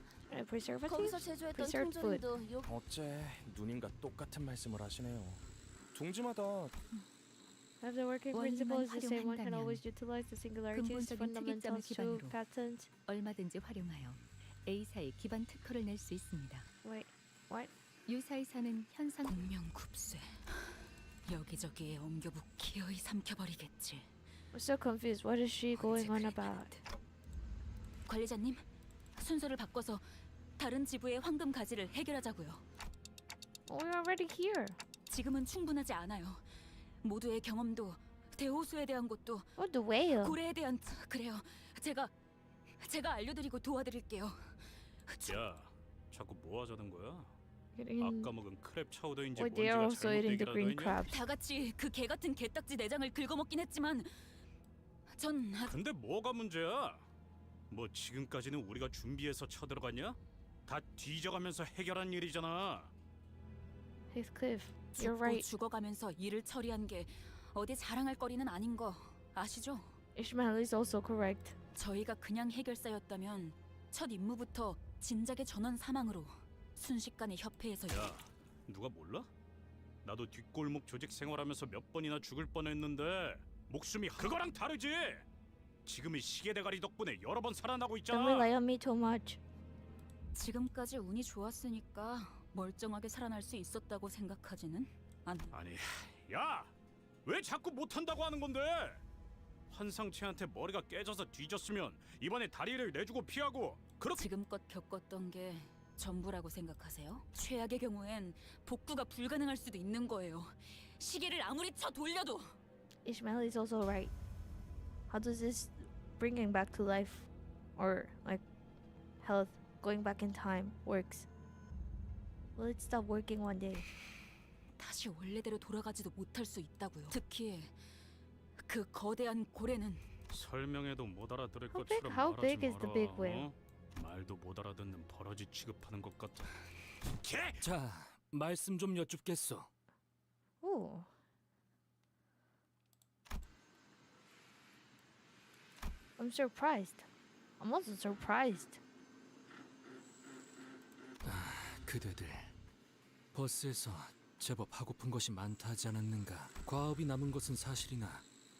Preservative? 거기서 제조했던 Preserved food. 통조림도 요 어째 누님과 똑같은 말씀을 하시네요. 동지마다 If the working principle is the same, one can always utilize the singularities, 근본적인 fundamentals, 특이점을 to 기반으로. patents. 얼마든지 활용하여 A사의 기반 특허를 낼 수 있습니다. Wait, what? 유사이사는 현상 공명급세. 여기저기에 옮겨붙 기어이 삼켜버리겠지. I'm so confused. What is she going on about? 관리자님, 순서를 바꿔서 다른 지부의 황금 가지를 해결하자고요. We're already here. 지금은 충분하지 않아요. 모두의 경험도 대호수에 대한 것도 What the whale? 고래에 대한 그래요. 제가 알려드리고 도와드릴게요. 야, 자꾸 뭐 하자는 거야? Getting 아까 먹은 크랩 차우더인지 or they are 뭔지가 also eating the 잘못되기라도 green 했냐? crabs. 다 같이 그 개 같은 개딱지 내장을 긁어먹긴 했지만 전 근데 뭐가 문제야? 뭐 지금까지는 우리가 준비해서 쳐들어갔냐? 다 뒤져가면서 해결한 일이잖아. Heathcliff, you're 죽고 right. 죽어가면서 일을 처리한 게 어디 자랑할 거리는 아닌 거 아시죠? Ishmael is also correct. 저희가 그냥 해결사였다면 첫 임무부터 진작의 전원 사망으로 순식간에 협회에서 야, 누가 몰라? 나도 뒷골목 조직 생활하면서 몇 번이나 죽을 뻔했는데 목숨이 그거랑 다르지. 지금의 시계 대가리 덕분에 여러 번 살아나고 Don't 있잖아. rely on me too much. 지금까지 운이 좋았으니까 멀쩡하게 살아날 수 있었다고 생각하지는 않. 아니, 야, 왜 자꾸 못한다고 하는 건데? 환상체한테 머리가 깨져서 뒤졌으면 이번에 다리를 내주고 피하고 그렇게. 지금껏 겪었던 게 전부라고 생각하세요? 최악의 경우엔 복구가 불가능할 수도 있는 거예요. 시계를 아무리 쳐 돌려도. Ishmael is also right. How does this bringing back to life or like health, going back in time works? Will it stop working one day? 다시 원래대로 돌아가지도 못할 수 있다고요. 특히 그 거대한 고래는 설명해도 못 알아들을 How big- 것처럼 how 말하지 big is the big 마라, whale? 말도 못 알아듣는 버러지 취급하는 것 같아. 자, 말씀 좀 여쭙겠소. Ooh. I'm surprised. I'm also surprised. 그대들 버스에서 제법 하고픈 것이 많다 하지 않았는가? 과업이 남은 것은 사실이나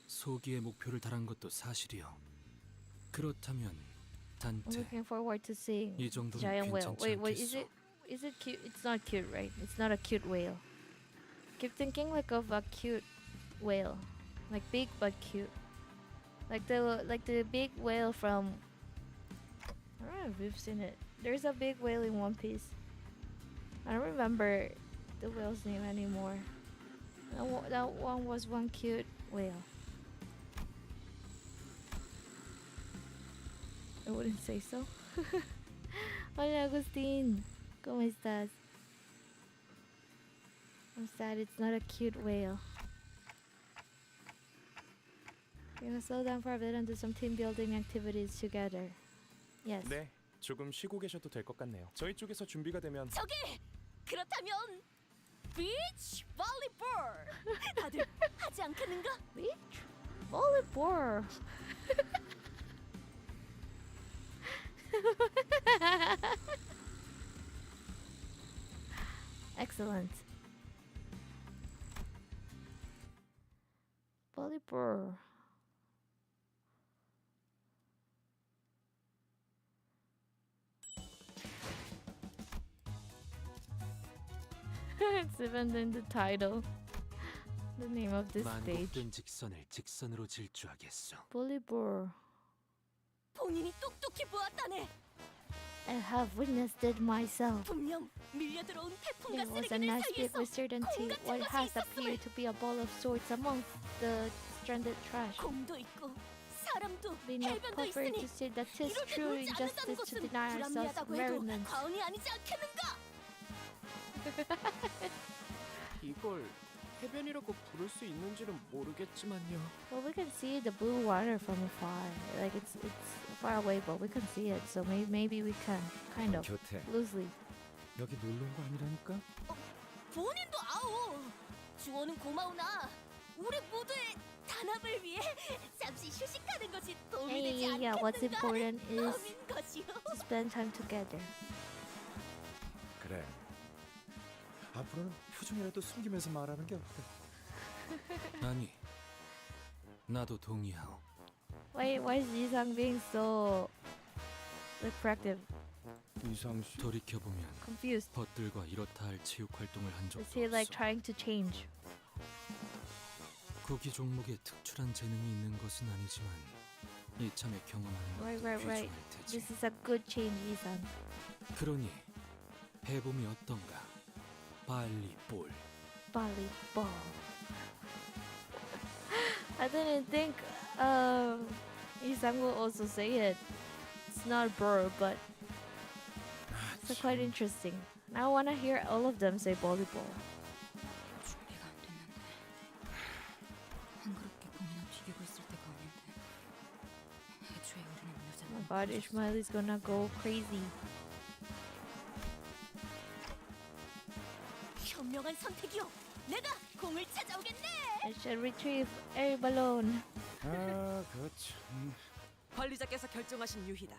소기의 목표를 달한 것도 사실이요. 그렇다면 I'm 단테 looking forward to seeing 이 정도는 giant whale. 괜찮지 Wait, is 않겠소? it? Is it cute? It's not cute, right? It's not a cute whale. Keep thinking like of a cute whale, like big but cute, like the big whale from. I don't know if we've seen it. There's a big whale in One Piece. I don't remember the whale's name anymore. That one was one cute whale. I wouldn't say so. Hola Agustin, ¿cómo estás? I'm sad it's not a cute whale. We're gonna slow down for a bit and do some team building activities together. Yes. 네, 조금 쉬고 계셔도 될 것 같네요. 저희 쪽에서 준비가 되면 저기 그렇다면 비치 볼리볼 다들 하지 않겠는가? Beach volleyball. Excellent. Volleyball. It's even in the title. The name of this stage. 만곡된 직선을 직선으로 질주하겠소. Volleyball. 본인이 똑똑히 보았다네. I have witnessed it myself. 분명 밀려들어온 태풍과 There was a 쓰레기들 nice bit 사이에서 with certainty 공 같은 what 것이 has 있었음을. appeared to be a ball of sorts amongst the stranded trash. 공도 있고 사람도 We not 해변도 prefer 있으니 to say that 'tis 이럴 때 true 놀지 않는다는 injustice to 것은 deny ourselves 불합리하다고 해도 merriment. 과언이 아니지 않겠는가? 이걸 해변이라고 부를 수 있는지는 모르겠지만요. Well, we can see the blue water from afar. Like it's far away, but we can see it. So maybe we can kind of 곁에 loosely. 여기 놀러 온 거 아니라니까? 본인도 아오. 주어는 고마우나 우리 모두의 단합을 위해 잠시 휴식하는 것이 도움이 되지 Yeah. What's 않겠는가? important is 마음인 것이요. to spend time together. 그래. 앞으로는 표정이라도 숨기면서 말하는 게 어때? 아니, 나도 동의하오. Why is Yisang being so like proactive? 이상 씨. 돌이켜보면 Confused. 벗들과 이렇다 할 체육 활동을 한 Is 적도 he like 없어. trying to change? 고기 종목에 특출한 재능이 있는 것은 아니지만 이참에 경험하는 것도 Right. 귀중할 테지. This is a good change, Yisang. 그러니 해봄이 어떤가? 발리볼. Volleyball. I didn't think Yisang will also say it. It's not burr, but it's quite interesting. Now I want to hear all of them say volleyball. 준비가 안 됐는데 한그렇게 꿈이나 튀기고 있을 때가 아닌데 애초에 우리는 Oh 여자는 my god, Ishmael is gonna go crazy. 현명한 선택이요. 내가 공을 찾아오겠네. I should retrieve air balloon. 아, 그참. 관리자께서 결정하신 유희다.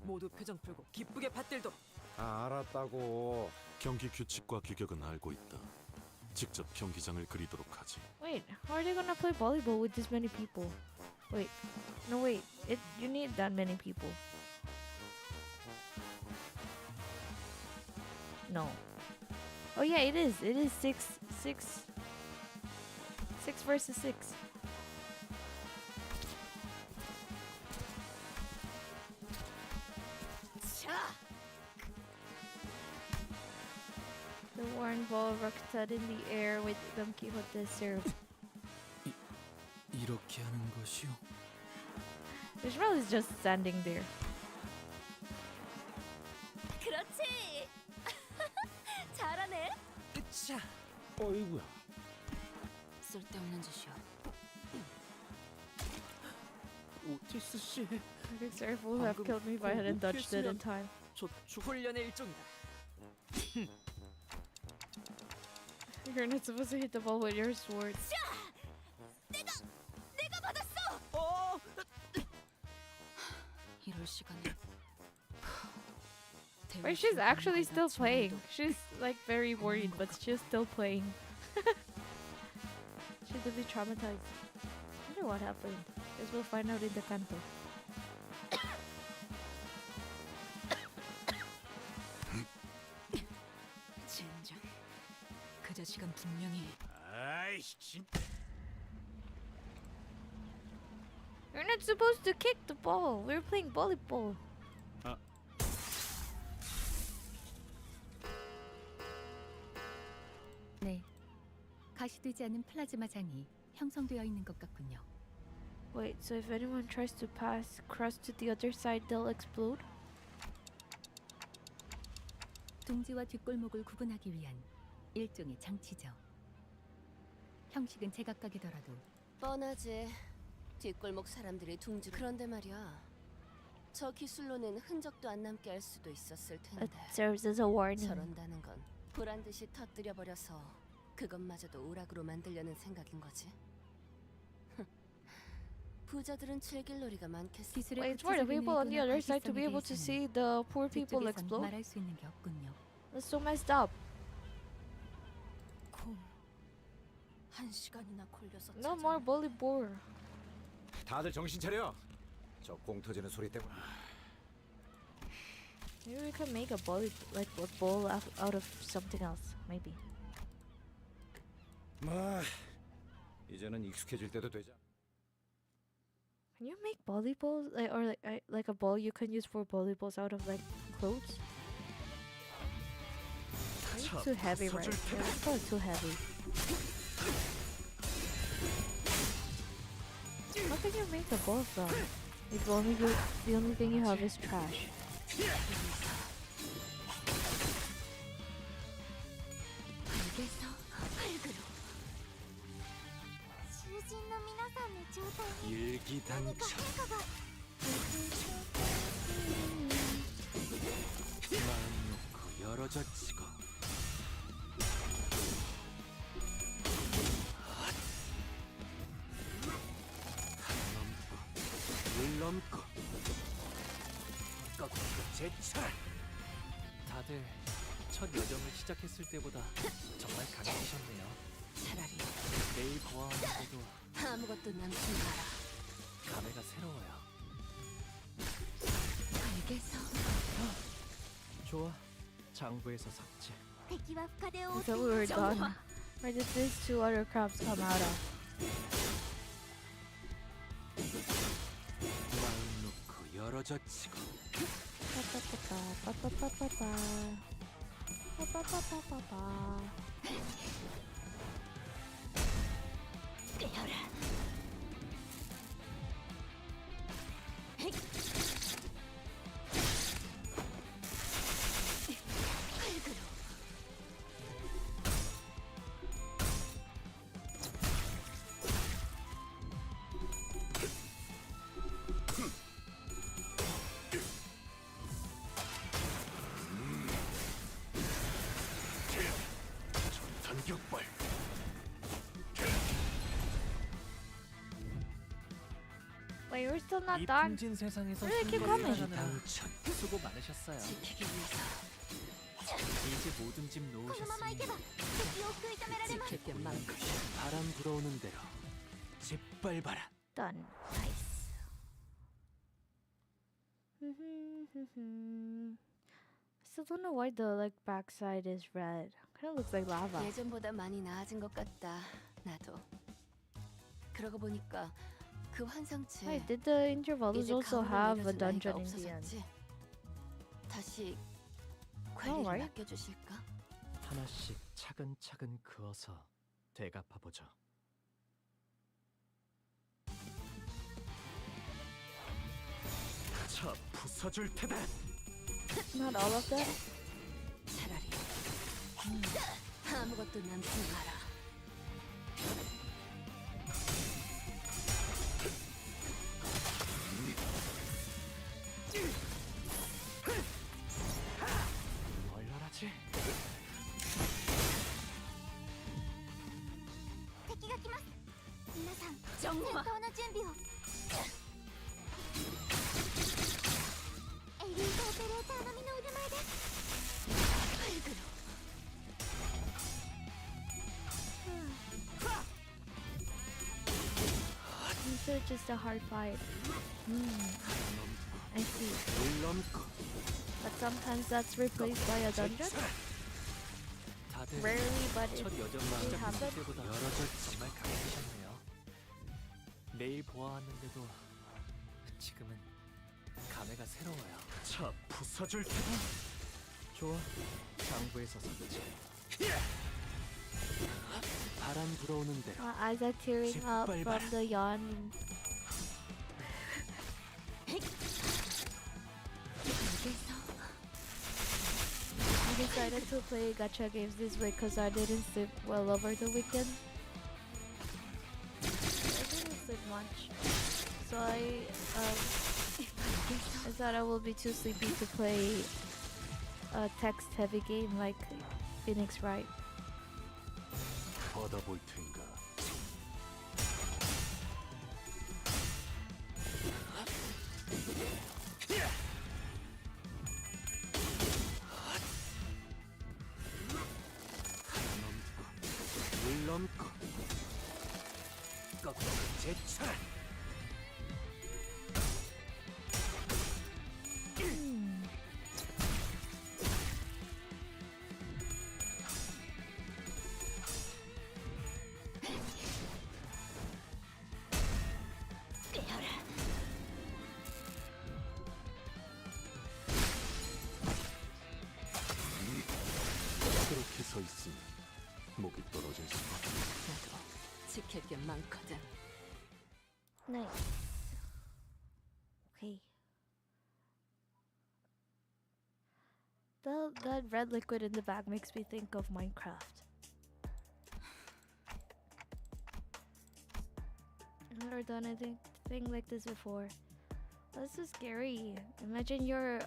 모두 표정 풀고 기쁘게 받들도. 아, 알았다고. 경기 규칙과 규격은 알고 있다. 직접 경기장을 그리도록 하지. Wait, how are they gonna play volleyball with this many people? Wait, no wait, you need that many people. No. Oh yeah, it is. It is six versus six. 자, The worn ball rocked in the air with Don Quixote's serve. 이렇게 하는 것이요? Ishmael is just standing there. 그렇지. 잘하네. 으쌰. 어이구야. 쓸데없는 짓이야. 제스 씨. Xer will have killed me if I hadn't dodged it in time. 훈련의 일종이다. You're not supposed to hit the ball with your sword. 내가 받았어. 이럴 시간에. Wait, she's actually still playing. She's like very worried, but she's still playing. She's a bit traumatized. I wonder what happened. Guess we'll find out in the Canto. 젠장. 그 자식은 분명히. 아이씨 진. You're not supposed to kick the ball. We're playing volleyball. 네. 가시되지 않은 플라즈마장이 형성되어 있는 것 같군요. Wait, so if anyone tries to cross to the other side, they'll explode? 둥지와 뒷골목을 구분하기 위한 일종의 장치죠. 형식은 제각각이더라도 뻔하지. 뒷골목 사람들이 둥지. 그런데 말이야. 저 기술로는 흔적도 안 남게 할 수도 있었을 It 텐데. serves as a warning. 저런다는 건 보란 듯이 터뜨려 버려서 그것마저도 오락으로 만들려는 생각인 거지. 부자들은 즐길 놀이가 많겠어. 기술의 Wait, it's for the people on the other side to be able to see the poor people 저쪽에선 explode? 말할 수 있는 게 없군요. That's so messed up. 공 1시간이나 걸려서 No more volleyball. 다들 정신 차려. 저 공 터지는 소리 때문에. Maybe we can make a ball out of something else. Maybe. 뭐 이제는 익숙해질 때도 되자. Can you make volleyballs like a ball you can use for volleyballs out of like clothes? It's too heavy, right? Yeah, it's probably too heavy. How can you make a ball from? If the only thing you have is trash. 일기당천. 마음 놓고 열어젖히고. 물 넘고 꺾고 제철. 다들 첫 여정을 시작했을 때보다 정말 강해지셨네요. 차라리 매일 보아하는데도 아무것도 남지 마라. 감회가 새로워요. 알겠어. 좋아. 장부에서 삭제. I thought we were done. Where did these two other crabs come out of? 마음 놓고 열어젖히고. 깨어라. 전탄격발. Wait, we're still not 이 done. 풍진 세상에서 Really keep 승부를 coming. 하느라 수고 많으셨어요. 지키기 위해서. 이제 모든 짐 놓으셨으니 지킬 게 많고. 바람 불어오는 대로 짓밟아라. Done. Nice. Still don't know why the backside is red. Kind of looks like lava. 예전보다 많이 나아진 것 같다. 나도. 그러고 보니까 그 환상체. Wait, did the Intervallos 이제 also 가을로 have a 내려줄 dungeon 나이가 in the end? 없어졌지? 다시 관리를 right. 맡겨주실까? 하나씩 차근차근 그어서 되갚아 보죠. 차 부숴줄 테다. Not all of them? 차라리 아무것도 남지 마라. 戦闘の準備を。エリートオペレーター並みの腕前です。 So it's just a hard fight. I see. But sometimes that's replaced by a dungeon? Rarely, but it happens. 여러 절 정말 강해지셨네요. 매일 보아왔는데도 지금은 감회가 새로워요. 차 부숴줄 테다. 좋아, 장부에서 삭제. 바람 불어오는 대로. Isaac tearing up from the yawn. I decided to play gacha games this week because I didn't sleep well over the weekend. I didn't sleep much, so I thought I will be too sleepy to play a text-heavy game like Phoenix Wright. 받아볼 텐가. 물 넘고 거꾸로 제철. 그렇게 서 있으면 목이 떨어질 수가. 나도 지킬 게 많거든. Nice. Okay. That red liquid in the bag makes me think of Minecraft. I've never done anything like this before. That's so scary. Imagine you're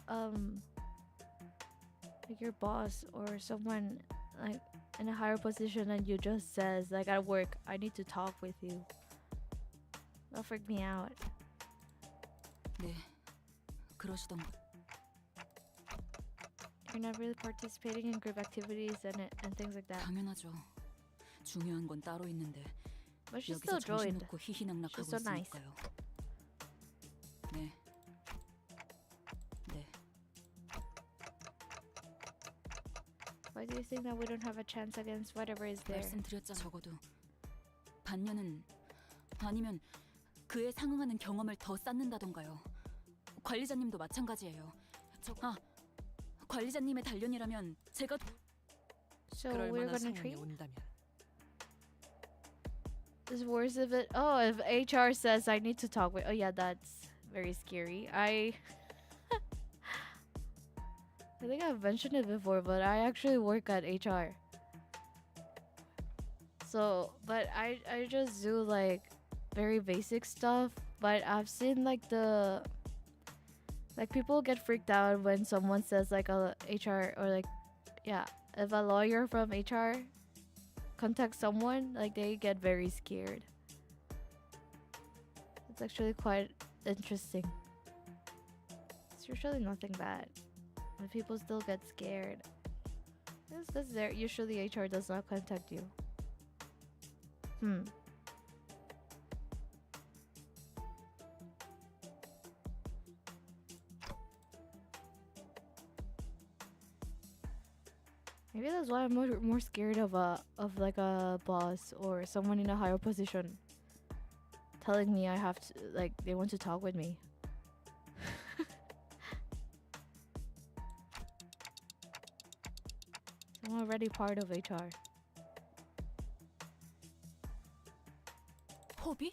like your boss or someone like in a higher position and you just says like at work, I need to talk with you. That'll freak me out. 네, 그러시던가. You're not really participating in group activities and things like that. 당연하죠. 중요한 건 따로 있는데 But she's 여기서 still 정신 joined. 놓고 희희낙낙하고 She's so nice. 있으니까요. 네. 네. Why do you think that we don't have a chance against whatever is there? 말씀드렸잖아. 적어도 반년은 아니면 그에 상응하는 경험을 더 쌓는다던가요. 관리자님도 마찬가지예요. 관리자님의 단련이라면 제가 So we're gonna treat. Is worse if it. Oh, if HR says I need to talk with. Oh yeah, that's very scary. I think I've mentioned it before, but I actually work at HR. So, but I just do like very basic stuff. But I've seen like people get freaked out when someone says like a HR or like, yeah, if a lawyer from HR contacts someone, like they get very scared. It's actually quite interesting. It's usually nothing bad, but people still get scared. It's because there usually HR does not contact you. Maybe that's why I'm more scared of like a boss or someone in a higher position telling me I have to, like, they want to talk with me. I'm already part of HR. 허비?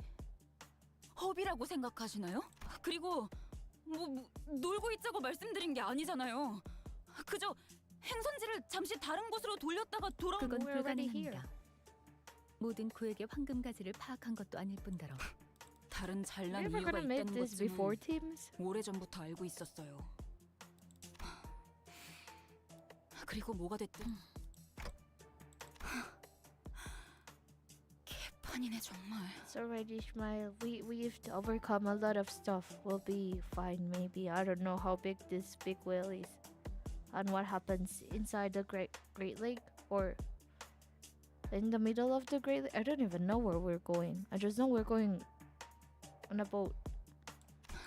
허비라고 생각하시나요? 그리고 뭐 놀고 있자고 말씀드린 게 아니잖아요. 그저 행선지를 잠시 다른 곳으로 돌렸다가 돌아온 그건 We're already 불가능합니다. 모든 구에게 황금 가지를 파악한 것도 아닐 뿐더러 다른 잘난 Have you ever 이유가 gonna make 있다는 this before 것쯤은 teams? 오래전부터 알고 있었어요. 그리고 뭐가 됐든 아니네 정말. It's alright, Ishmael. We've overcome a lot of stuff. We'll be fine, maybe. I don't know how big this big whale is, and what happens inside the Great Lake, or in the middle of the Great Lake. I don't even know where we're going. I just know we're going on a boat.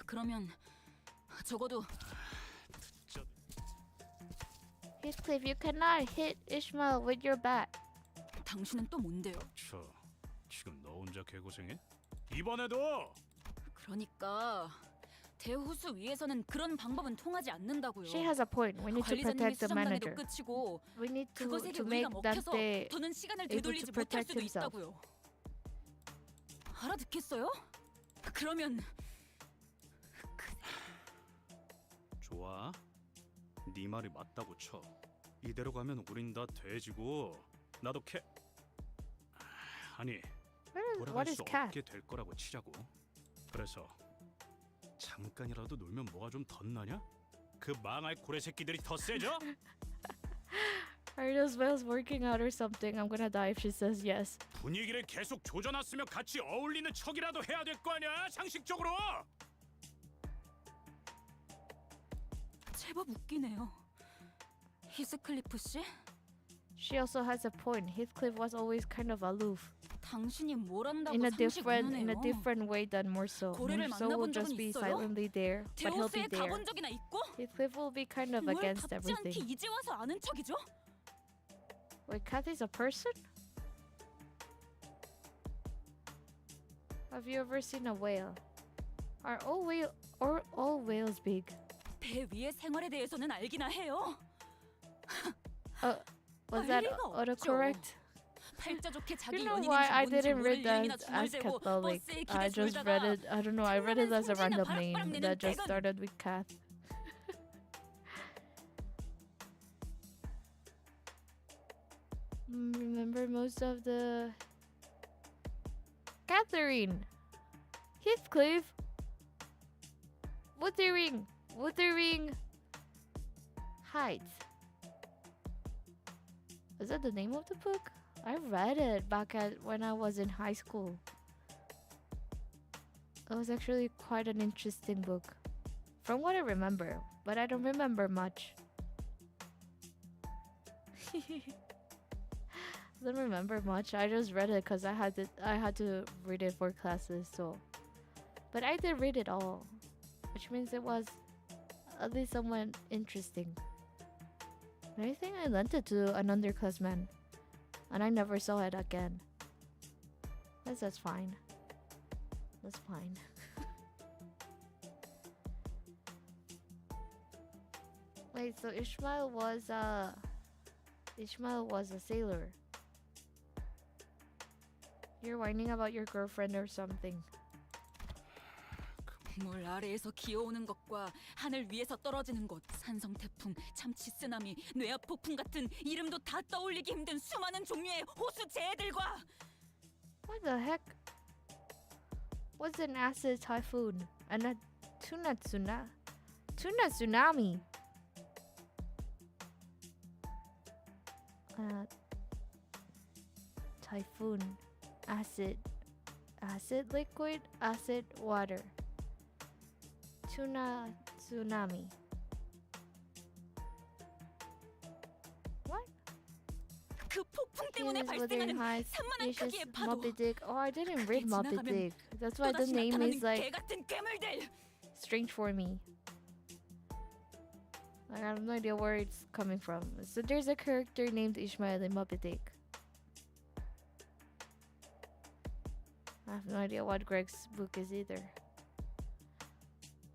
그러면 적어도 Heathcliff, you cannot hit Ishmael with your bat. 당신은 또 뭔데요? 지금 너 혼자 개고생해? 이번에도 그러니까 대호수 위에서는 그런 방법은 통하지 않는다고요. She has a point. We need to 관리자님이 protect the 수정당해도 manager. 끝이고 We need 그것에게 to 우리가 make that 먹혀서 they 더는 시간을 able to 되돌리지 못할 protect 수도 himself. 있다고요. 알아듣겠어요? 그러면 좋아. 네 말이 맞다고 쳐. 이대로 가면 우린 다 돼지고 나도 아니 What 돌아갈 is 수 cat? 없게 될 거라고 치자고. 그래서 잠깐이라도 놀면 뭐가 좀 덧나냐? 그 망할 고래 새끼들이 더 세져? Are those whales working out or something? I'm gonna die if she says yes. 분위기를 계속 조져놨으면 같이 어울리는 척이라도 해야 될 거 아니야? 상식적으로. 제법 웃기네요. 히스클리프 씨? She also has a point. Heathcliff was always kind of aloof. 당신이 뭘 안다고 In a 상식 different 운운해요. way than Morso. 고래를 Morso will 만나본 just 적은 be 있어요? silently there, but he'll be 대호수에 there. 가본 적이나 있고? Heathcliff will be kind of 뭘 against 답지 않게 everything. 이제 와서 아는 척이죠? Wait, Cat is a person? Have you ever seen a whale? Are all whales big? 배 위의 생활에 대해서는 알기나 해요. Was that 리가 autocorrect? 팔자 좋게 You 자기 know 연인인지 why I 뭔지 didn't 모를 read 이름이나 that 줌을 as 대고 Catholic? 버스에 I 기대 just 졸다가 read it. I don't know. I read it as a 성질나 random name 바람내는 that just 대건. started with Cath. Remember most of the Catherine, Heathcliff, Wuthering Heights. Is that the name of the book? I read it back when I was in high school. It was actually quite an interesting book, from what I remember, but I don't remember much. Don't remember much. I just read it because I had to read it for classes. So, but I did read it all, which means it was at least somewhat interesting. But I think I lent it to an underclassman, and I never saw it again. That's fine. That's fine. Wait, so Ishmael was a sailor. You're whining about your girlfriend or something. 물 아래에서 기어오는 것과 하늘 위에서 떨어지는 것, 산성 태풍, 참치 쓰나미, 뇌압 폭풍 같은 이름도 다 떠올리기 힘든 수많은 종류의 호수 재해들과 What the heck? What's an acid typhoon? And a tuna tsunami. Typhoon, acid liquid, acid water. Tuna tsunami. What? 그 폭풍 때문에 Yes, Wuthering 발생하는 Heights, 산만한 Vicious 크기의 파도. Moby Dick. Oh, I didn't read Moby 지나가면 Dick. That's why the 또다시 name 나타나는 is like 개 같은 괴물들. strange for me. Like, I have no idea where it's coming from. So there's a character named Ishmael in Moby Dick. I have no idea what Greg's book is either.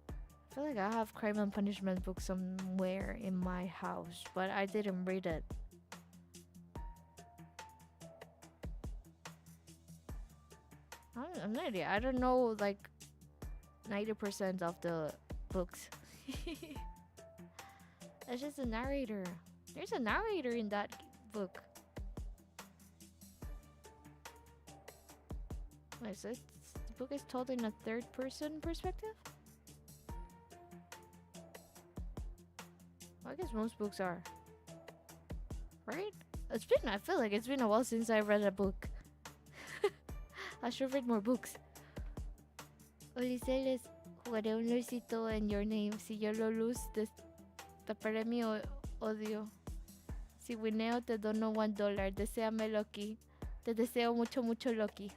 I feel like I have Crime and Punishment book somewhere in my house, but I didn't read it. I have no idea. I don't know like 90% of the books. It's just a narrator. There's a narrator in that book. Wait, so the book is told in a third-person perspective? Well, I guess most books are. Right? I feel like it's been a while since I read a book. I should read more books. Ulises, jugaré un LUVCO en Your Name. Si yo lo luz, taparé mi odio. Si wineo, te dono $1. Deséame, Loki. Te deseo mucho, mucho, Loki.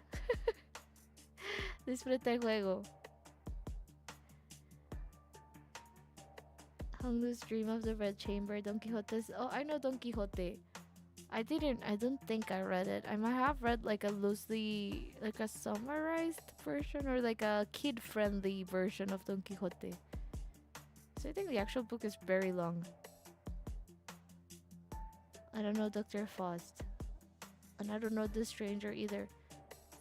Disfruta el juego. Hung Loose Dream of the Red Chamber. Don Quixote's. Oh, I know Don Quixote. I don't think I read it. I might have read like a loosely, like a summarized version or like a kid-friendly version of Don Quixote. So I think the actual book is very long. I don't know Dr. Faust. And I don't know The Stranger either.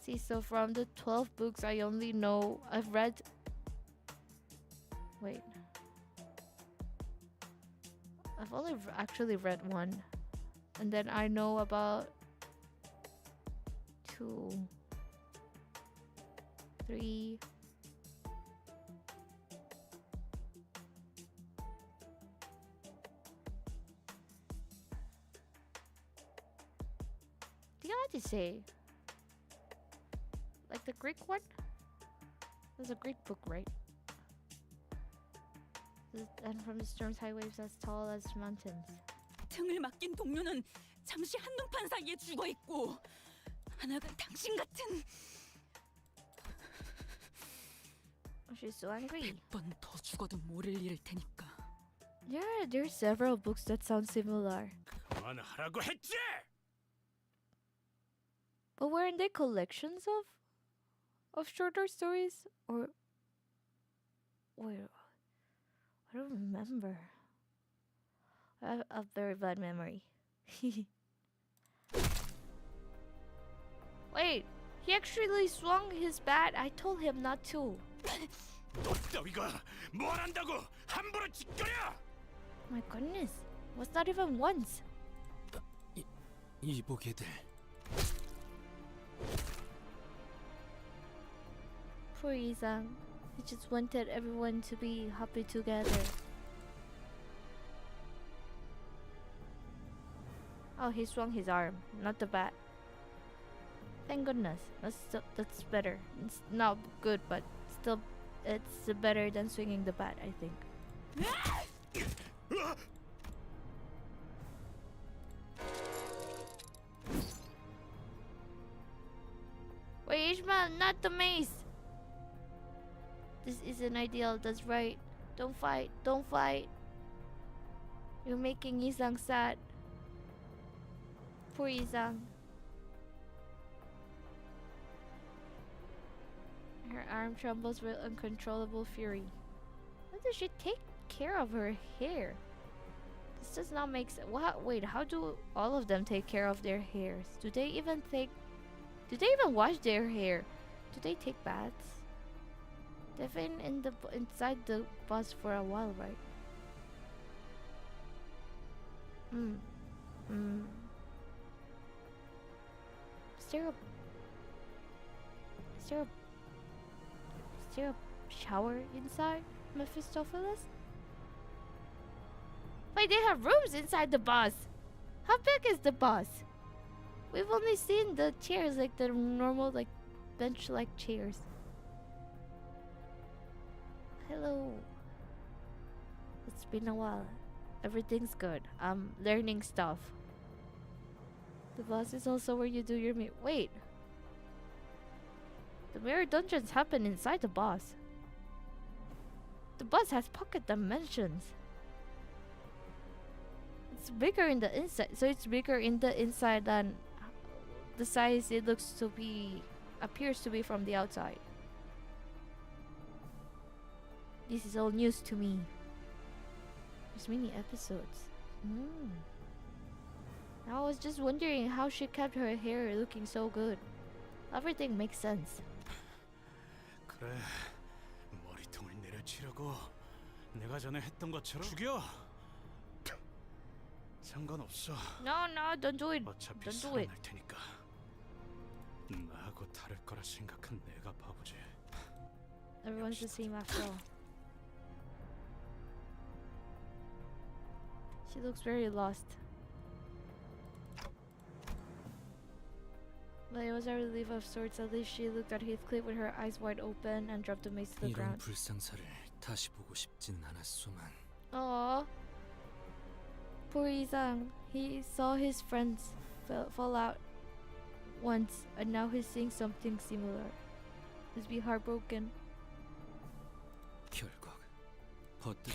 See, so from the 12 books I only know, I've read... Wait. I've only actually read one. And then I know about 2, 3. The Odyssey. Like the Greek one? There's a Greek book, right? And from the storms, high waves as tall as mountains. 등을 맡긴 동료는 잠시 한눈판 사이에 죽어 있고 하나가 당신 같은. She's so angry. 100번 더 죽어도 모를 일일 테니까. Yeah, there's several books that sound similar. 그만하라고 했지. But weren't they collections of shorter stories? Or wait, I don't remember. I have a very bad memory. Wait, he actually swung his bat. I told him not to. 너 따위가 뭘 한다고 함부로 짓거려? My goodness, was not even once. 이보게들. Poor Isang. He just wanted everyone to be happy together. Oh, he swung his arm, not the bat. Thank goodness. That's better. It's not good, but still, it's better than swinging the bat, I think. Wait, Ishmael, not the mace! This isn't ideal, that's right. Don't fight, don't fight. You're making Isang sad. Poor Isang. Her arm trembles with uncontrollable fury. How does she take care of her hair? This does not make sense. Wait, how do all of them take care of their hairs? Do they even wash their hair? Do they take baths? They've been inside the bus for a while, right? Is there a shower inside, Mephistopheles? Wait, they have rooms inside the bus. How big is the bus? We've only seen the chairs, like the normal, like bench-like chairs. Hello. It's been a while. Everything's good. I'm learning stuff. The bus is also where you do your wait. The mirror dungeons happen inside the bus. The bus has pocket dimensions. It's bigger in the inside, so it's bigger in the inside than the size it appears to be from the outside. This is all news to me. There's many episodes. I was just wondering how she kept her hair looking so good. Everything makes sense. 그래, 머리통을 내려치려고 내가 전에 했던 것처럼 죽여. 상관없어. No, don't do it. 어차피 Don't do it. 살아날 테니까. 나하고 다를 거라 생각한 내가 바보지. Everyone's the same after all. She looks very lost. it was a relief of sorts. At least she looked at Heathcliff with her eyes wide open and dropped the mace to the 이런 ground. 불상사를 다시 보고 싶진 않았소만. Aww. Poor Isang. He saw his friends fall out once, and now he's seeing something similar. He's be heartbroken. 결국 버트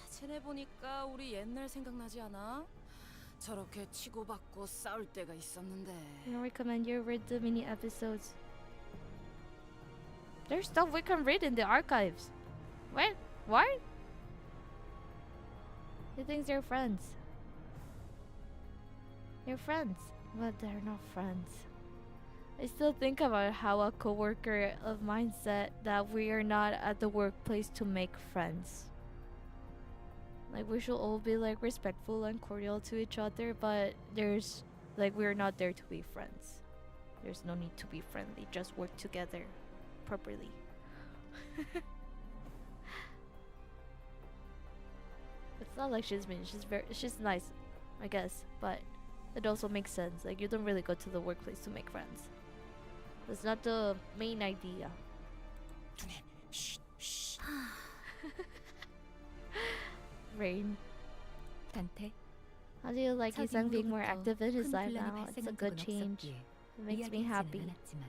쟤네 보니까 우리 옛날 생각나지 않아? 저렇게 치고받고 싸울 때가 있었는데. I recommend you read the mini episodes. There's stuff we can read in the archives. What? What? He thinks they're friends. They're friends, but they're not friends. I still think about how a coworker of mine said that we are not at the workplace to make friends. Like, we should all be like respectful and cordial to each other, but there's like, we're not there to be friends. There's no need to be friendly, just work together properly. It's not like she's mean, she's nice, I guess, but it also makes sense. Like, you don't really go to the workplace to make friends. That's not the main idea. Rain. 단테, How do you like 첫 Isang being more 이후로부터 active in his 큰 life 분란이 now? It's a 발생한 good 적은 change. 없었기에 It makes me 이야기하지는 happy. 않았지만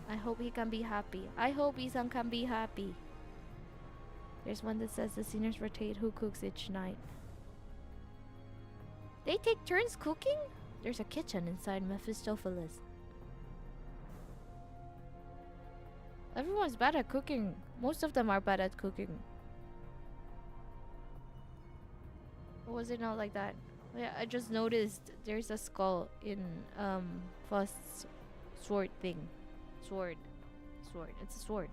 I hope he can be happy. I hope Isang can be happy. There's one that says the seniors rotate who cooks each night. They take turns cooking? There's a kitchen inside Mephistopheles. Everyone's bad at cooking. Most of them are bad at cooking. Or was it not like that? Yeah, I just noticed there's a skull in Faust's sword thing. Sword. It's a sword.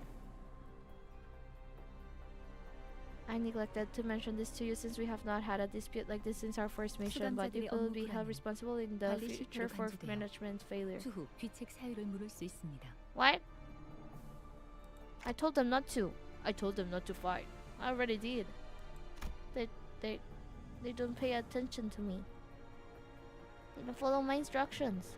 I neglected to mention this to you since we have not had a dispute like this since our first mission, but you will be held responsible in the 관리 future 실패로 for 간주되어 management failure. 추후 귀책 사유를 물을 수 있습니다. What? I told them not to. I told them not to fight. I already did. They don't pay attention to me. They don't follow my instructions.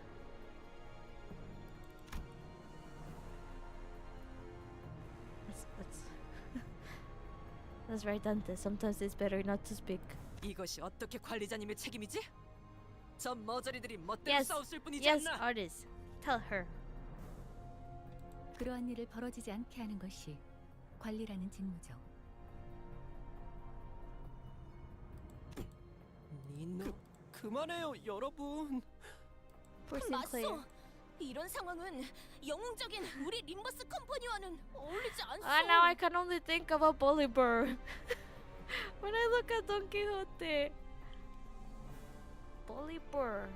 That's right, Dante. Sometimes it's better not to speak. 이것이 어떻게 관리자님의 책임이지? 저 머저리들이 멋대로 Yes, 싸웠을 뿐이지 yes, 않나? artist. Tell her. 그러한 일을 벌어지지 않게 하는 것이 관리라는 직무죠. 그만해요, 여러분. Poor Sinclair. 맞소. 이런 상황은 영웅적인 우리 림버스 컴퍼니와는 어울리지 않소. Now I can only think of a Bolivar. When I look at Don Quixote. Bolivar.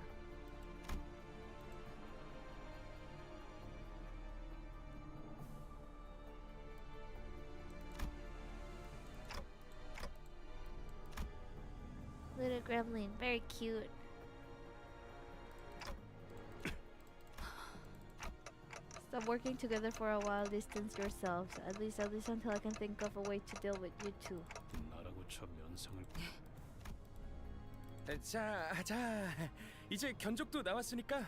Little gremlin, very cute. Stop working together for a while, distance yourselves. At least until I can think of a way to deal with you two. 나라고 저 면상을 자, 이제 견적도 나왔으니까.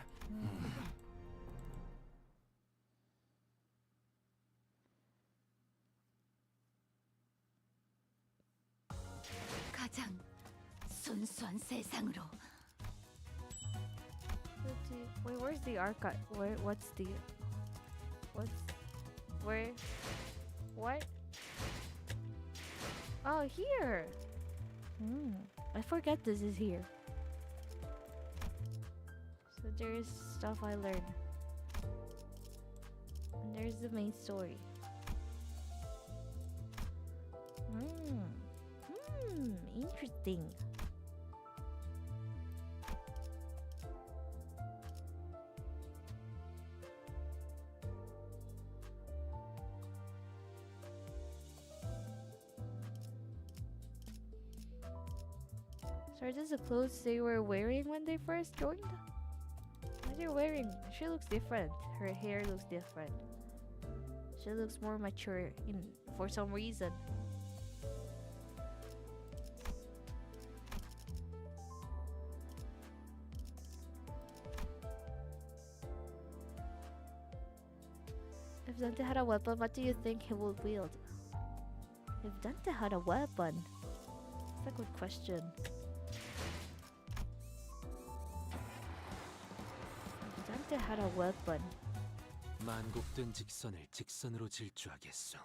가장 순수한 세상으로. Wait, where's the archive? What's where? What? Oh, here. I forget this is here. So there's stuff I learned. And there's the main story. Interesting. So are these the clothes they were wearing when they first joined? What they're wearing? She looks different. Her hair looks different. She looks more mature for some reason. Dante had a weapon, what do you think he would wield? If Dante had a weapon, that's a good question. If Dante had a weapon. 만곡된 직선을 직선으로 질주하겠소.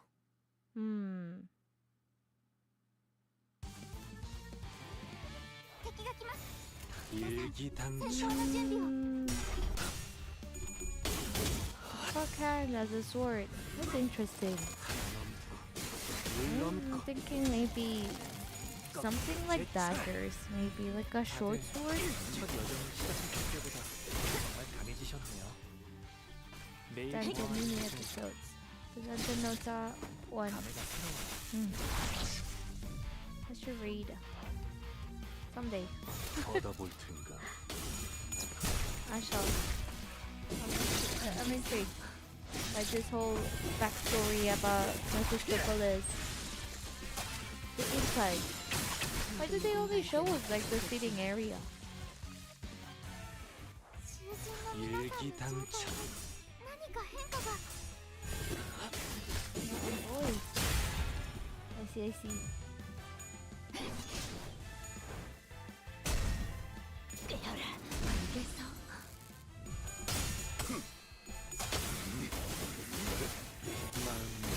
일기당천. Fuck hand as a sword. That's interesting. I'm thinking maybe something like daggers. Maybe like a short sword. 첫 여정을 시작했을 때보다 정말 강해지셨네요. 매일 Dante 경험하는 mini 것은 episodes. The Dante notes are one. 감회가 새로워요. I should read. Someday. 얻어볼 텐가. I shall. I'm intrigued by this whole backstory about Mephistopheles. The inside. Why do they only show us like the sitting area? 일기당천. Oh, I see, I see.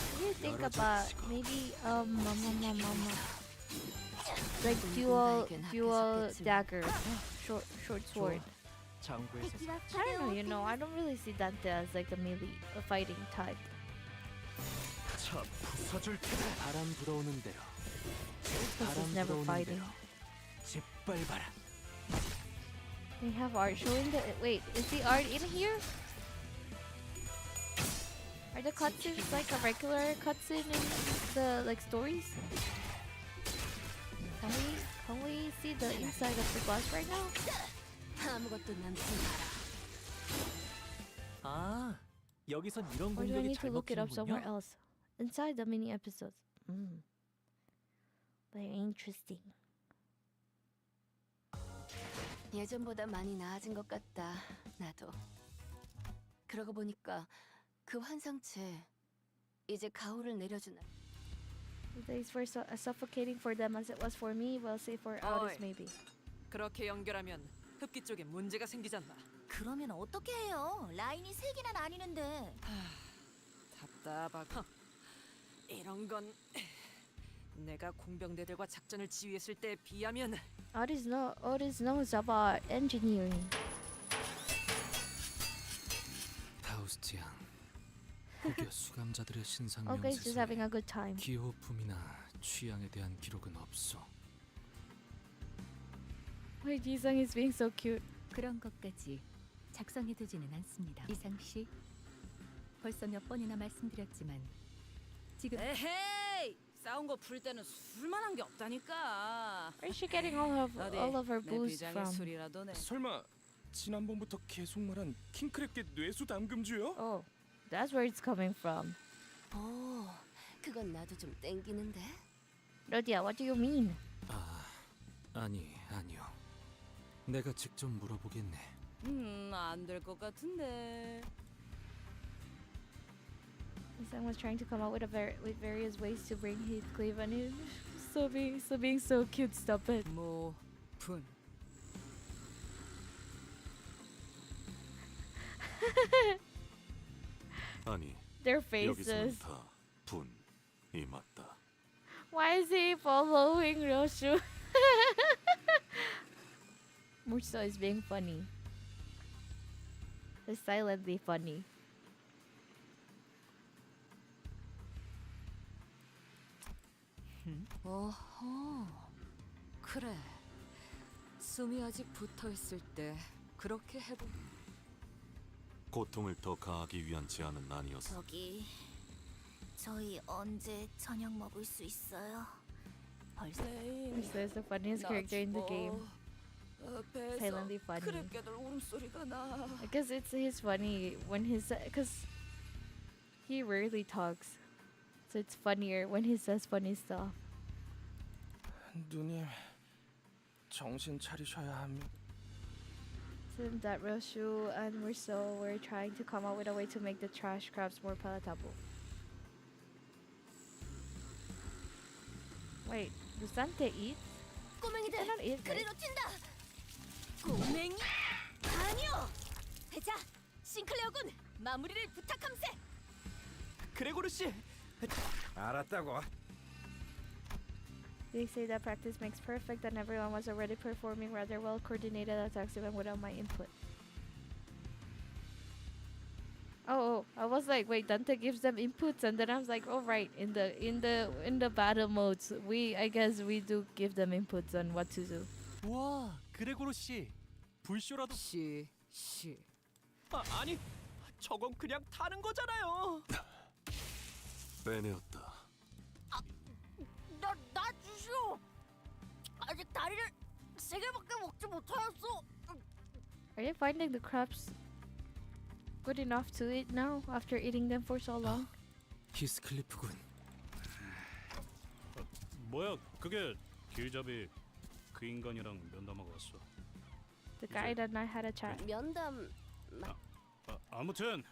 What do you think about maybe like dual dagger, short sword? 장부에서 I don't know, you know, I don't really see Dante as like a melee, a fighting type. 차 부서줄 테다. 바람 불어오는 대로. This is never fighting. 짓밟아라. They have art showing the. Wait, is the art in here? Are the cutscenes like a regular cutscene in the like stories? Can we see the inside of the glass right now? 아무것도 남지 마라. 아, 여기선 이런 Or do I 공격이 need to 잘 look it up somewhere 먹히는군요. else? Inside the mini episodes. Very interesting. 예전보다 많이 나아진 것 같다. 나도. 그러고 보니까 그 환상체 이제 가호를 내려주나. Thanks for suffocating for them as it was for me. Well, say for others maybe. 그렇게 연결하면 흡기 쪽에 문제가 생기잖아. 그러면 어떻게 해요? 라인이 3개나 나뉘는데. 답답하고. 이런 건 내가 공병대들과 작전을 지휘했을 때에 비하면 Otis knows about engineering. 타우스트 양. 혹여 수감자들의 신상 Okay, just having 명세서에 a good time. 기호품이나 취향에 대한 기록은 없소. Why Jisung is being so cute? 그런 것까지 작성해두지는 않습니다. 이상 씨, 벌써 몇 번이나 말씀드렸지만 지금 에헤이! 싸운 거 풀 때는 술만 한 게 없다니까. Where is she getting all of her 내 booze 비장의 from? 술이라도 내. 설마 지난번부터 계속 말한 킹크랩계 뇌수 담금주요? Oh, that's where it's coming from. 오, 그건 나도 좀 땡기는데. Rodia, what do you mean? 아니요. 내가 직접 물어보겠네. 안 될 것 같은데. Jisung was trying to come up with various ways to bring Heathcliff and his being so cute. Stop it. 분. 아니, Their 여기서는 faces. 다 분이 맞다. Why is he following Roshu? Murso is being funny. He's silently funny. 어허, 그래. 숨이 아직 붙어있을 때 그렇게 해보. 고통을 더 가하기 위한 제안은 아니었어. 저기 저희 언제 저녁 먹을 수 있어요? 벌써 Murso is the funniest character in the game. Silently funny. 크랩개들 울음소리가 나. I guess he's funny when because he rarely talks, so it's funnier when he says funny stuff. 누님, 정신 차리셔야 합니다. Isn't that real shoe? And we're trying to come up with a way to make the trash crabs more palatable. Wait, does Dante eat? 꼬맹이들 cannot eat, right? 그리로 튄다. 꼬맹이 아니요. 자, 싱클레어군 마무리를 부탁함세. 그레고르 씨. 알았다고. They say that practice makes perfect and everyone was already performing rather well coordinated attacks even without my input. Oh, I was like, wait, Dante gives them inputs, and then I was like, oh right, in the battle modes, I guess we do give them inputs on what to do. 와, 그레고로 씨. 불쇼라도 씨. 아니, 저건 그냥 타는 거잖아요. 빼내었다. 나 주시오. 아직 다리를 3개밖에 먹지 못하였어. Are you finding the crabs good enough to eat now after eating them for so long? 히스클리프군. 뭐야 그게 길잡이 그 인간이랑 면담하고 왔어. The guy that I had a chat. 면담 아무튼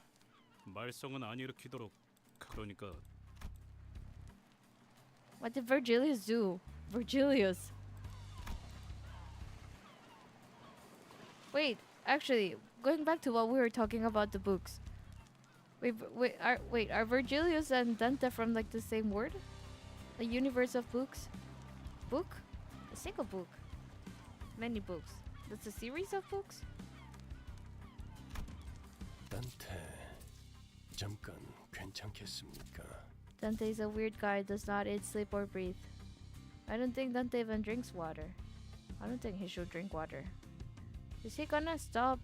말썽은 안 일으키도록 그러니까 What did Virgilius do? Virgilius. Wait, actually, going back to what we were talking about the books. Are Virgilius and Dante from like the same word? The universe of books? Book? A single book. Many books. That's a series of books? 단테, 잠깐 괜찮겠습니까? Dante is a weird guy, does not eat, sleep, or breathe. I don't think Dante even drinks water. I don't think he should drink water. Is he gonna stop?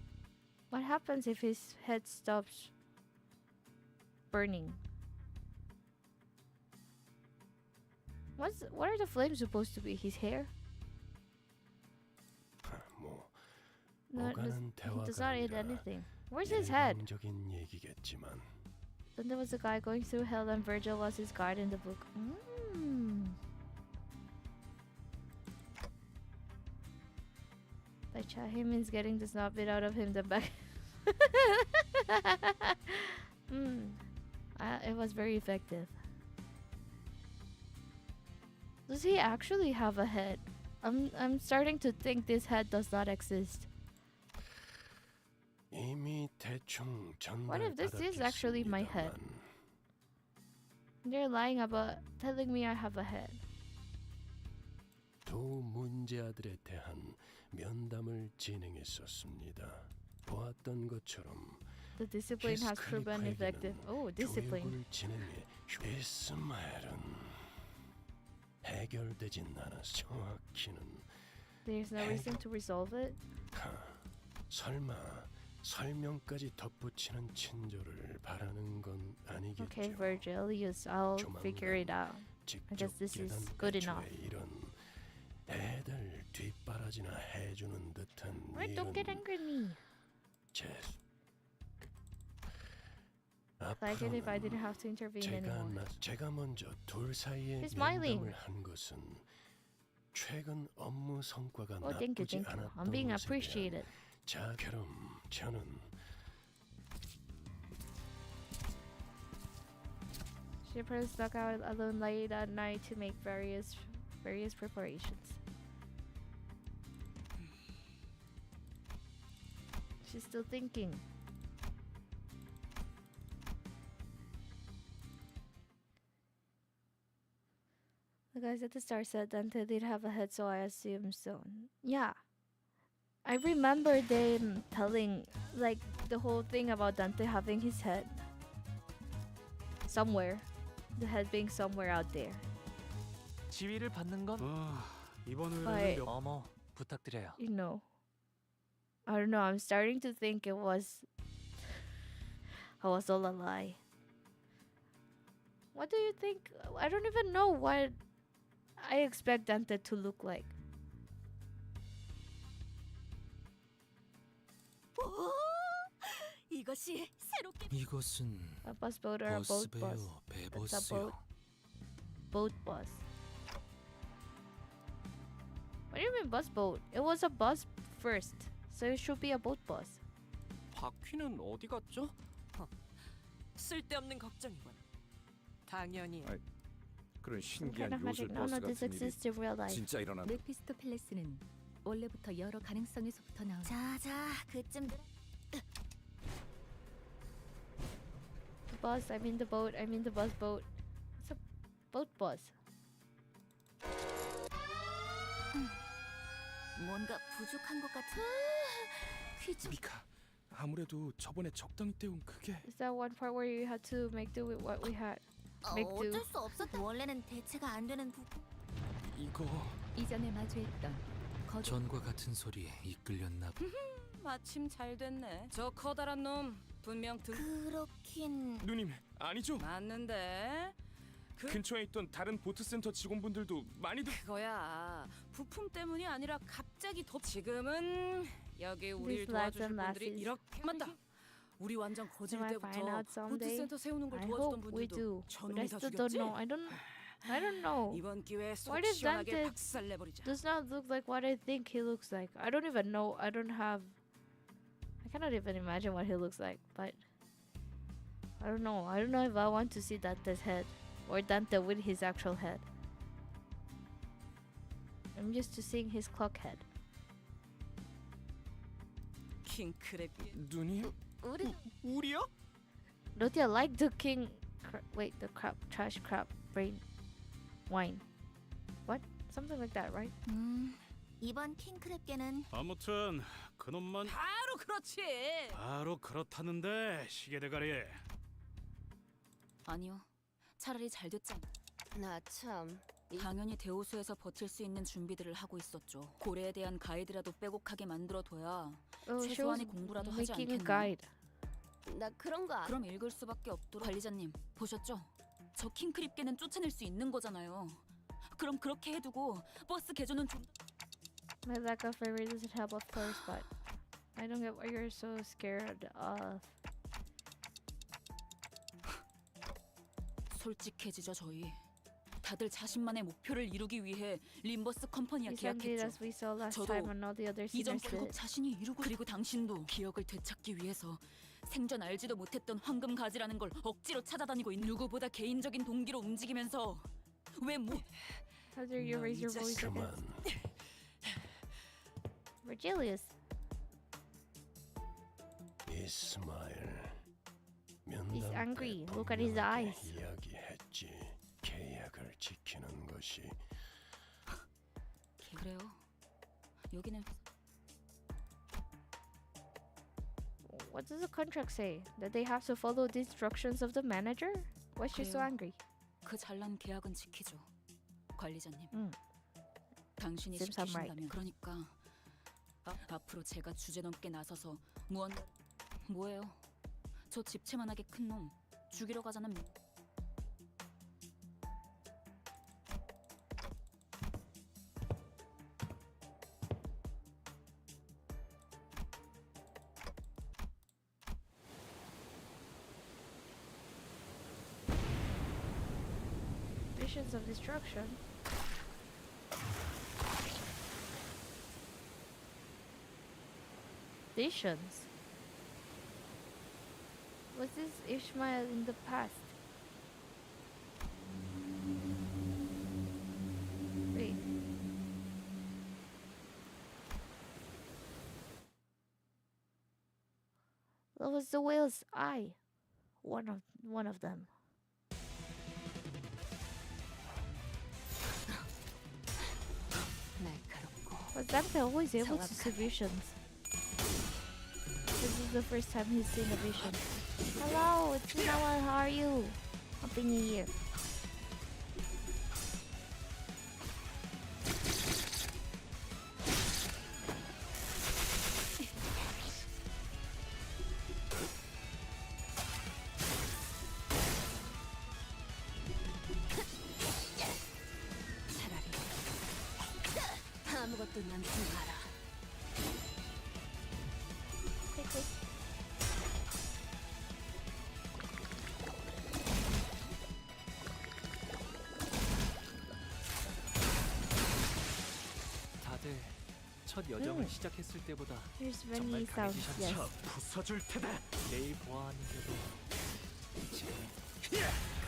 What happens if his head stops burning? What are the flames supposed to be? His hair? 뭐 No, 오가는 he does not eat 대화가 anything. Where's his head? 일방적인 얘기겠지만 Then there was a guy going through hell and Virgil was his guide in the book. By Chahi means getting the snot bit out of him the back. It was very effective. Does he actually have a head? I'm starting to think this head does not exist. 이미 대충 What if this is actually my head? 전달받았겠습니다만 They're lying about telling me I have a head. 두 문제아들에 대한 면담을 진행했었습니다. 보았던 것처럼 The discipline has proven effective. Oh, discipline. 교육을 진행해 이스마엘은 해결되진 않았어. 정확히는 There's no reason to resolve it. 설마 설명까지 덧붙이는 친절을 바라는 건 아니겠죠. Okay, Virgilius, I'll figure it out. I guess this is good enough. 이런 애들 뒷바라지나 해주는 듯한 Wait, don't get angry at me. Like it if I didn't have to intervene anymore. 제가 먼저 둘 사이에 He's smiling. 면담을 한 것은 최근 업무 성과가 Oh, thank you, 나쁘지 thank you. 않았던 I'm being 것에 대한 appreciated. 자, 그럼 저는 She first stuck out alone late at night to make various preparations. She's still thinking. The guys at the start said Dante did have a head, so I assume so. Yeah. I remember them telling, like, the whole thing about Dante having his head somewhere. The head being somewhere out there. 지위를 받는 건 이번 But, 어머 부탁드려요. you know, I don't know, I'm starting to think it was all a lie. What do you think? I don't even know what I expect Dante to look like. 이것이 새롭게 이것은 A bus boat or a boat bus? 버스배요, It's a 배버스요. boat bus. What do you mean bus boat? It was a bus first, So it should be a boat boss. 바퀴는 어디 갔죠? 쓸데없는 걱정이군. 당연히. 그런 Some 신기한 kind of magic. 요술 No, 버스 no, this 같은 일이 exists in real life. 진짜 일어난. 메피스토펠레스는 원래부터 여러 가능성에서부터 나온 자자, 그쯤 The bus. I mean the boat. I mean the bus boat. It's a boat bus. 뭔가 부족한 것 같은. 퀴즈. 미카, 아무래도 저번에 적당히 때운 그게 Is that one part where you had to make do with what we had? Make do. 어쩔 수 없었다. 원래는 대체가 안 되는 부분. 이거 이전에 마주했던 거대 전과 같은 소리에 이끌렸나 봐. 마침 잘 됐네. 저 커다란 놈 분명 그렇긴. 누님 아니죠? 맞는데. 근처에 있던 다른 보트센터 직원분들도 많이들 그거야. 부품 때문이 아니라 갑자기 더. 지금은 여기 우리를 These lads 도와주실 and 분들이 lasses. 이렇게 맞다. 우리 완전 거질 Am I find 때부터 out someday? 보트센터 세우는 걸 I 도와주던 hope we do. 분들도 But I 저놈이 다 still don't 죽였지? know. I don't know. 이번 기회에 속 Why does 시원하게 Dante 박살 내버리자. does not look like what I think he looks like? I don't even know. I cannot even imagine what he looks like. But I don't know. I don't know if I want to see Dante's head or Dante with his actual head. I'm used to seeing his clock head. 킹크랩. 누님? 우리요? Lotia like the king. The crab, trash crab brain wine. What? Something like that, right? 이번 킹크랩계는 아무튼 그놈만 바로 그렇지. 바로 그렇다는데 시계 대가리. 아니요. 차라리 잘 됐잖아. 나 참. 당연히 대호수에서 버틸 수 있는 준비들을 하고 있었죠. 고래에 대한 가이드라도 빼곡하게 만들어둬야 Oh, she was 최소한의 공부라도 하지 making a 않겠나. guide. 나 그런 거. 그럼 읽을 수밖에 없도록. 관리자님 보셨죠? 저 킹크립계는 쫓아낼 수 있는 거잖아요. 그럼 그렇게 해두고 버스 개조는 좀 My lack of favor doesn't help, of course, but I don't get what you're so scared of. 솔직해지죠 저희. 다들 자신만의 목표를 이루기 위해 림버스 컴퍼니와 We sang it 계약했죠. as we saw last 저도 time, and all the other 이전 singers 결국 did. 자신이 이루고 그리고 당신도 기억을 되찾기 위해서 생전 알지도 못했던 황금 가지라는 걸 억지로 찾아다니고 있는 누구보다 개인적인 동기로 움직이면서 왜 뭐? How dare you raise your voice 그만. against Virgilius? 이스마일. He's angry. Look at his 분명하게 eyes. 이야기했지. 계약을 지키는 것이 그래요. 여기는 What does the contract say? That they have to follow the instructions of the manager? Why is she so 그래요. angry? 그 잘난 계약은 지키죠. 관리자님. 당신이 Seems I'm right. 시키신다면 그러니까 앞으로 제가 주제넘게 나서서 뭐예요? 저 집채만하게 큰 놈 죽이러 가자는 Visions of destruction. Visions. Was this Ishmael in the past? Wait. That was the whale's eye. One of them. Was Dante always able to see visions? This is the first time he's seen a vision. Hello, it's Noah. How are you? Happy New Year. 아무것도 남지 마라. 다들 첫 여정을 시작했을 때보다 There's 정말 many sounds. Yes. 강해지셨죠. 부숴줄 테다. 내일 보아하는데도 지금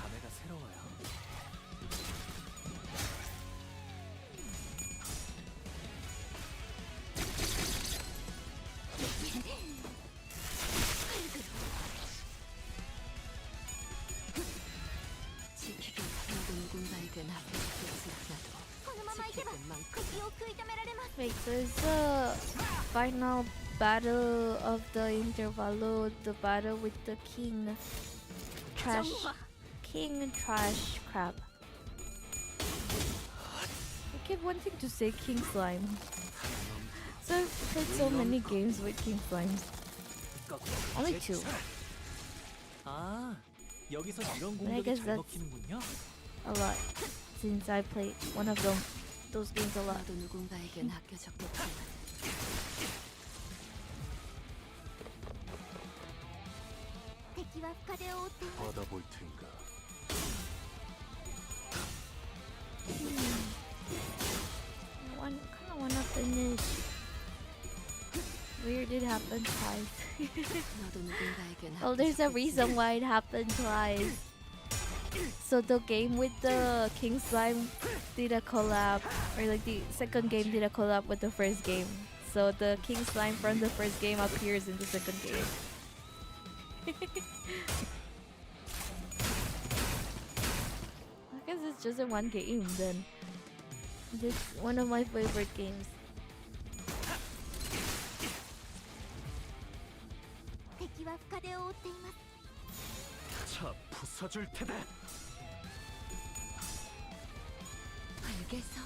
감회가 새로워요. 지키기 나도 누군가에게 나쁘겠지. 나도 このままいけば敵を食い止められます Wait, so is the final battle of the Intervallo the battle with the King Trash Crab? I keep wanting to say King Slime. So I've played so many games with King Slimes. Only 2. 아, 여기서 이런 But I 공격이 guess 잘 that's 먹히는군요. a lot since I played one of those games a lot. 나도 누군가에겐 아껴졌겠지만敵は深手を負っています 받아볼 텐가. Kind of wanna finish. Weird, it happened twice. 너도 누군가에겐 Oh, there's a reason why it happened twice. So the game with the King Slime did a collab, or like the second game did a collab with the first game. So the King Slime from the first game appears in the second game. I guess it's just in one game then. It's one of my favorite games. 敵は深手を負っています 자, 부숴줄 테다. 알겠어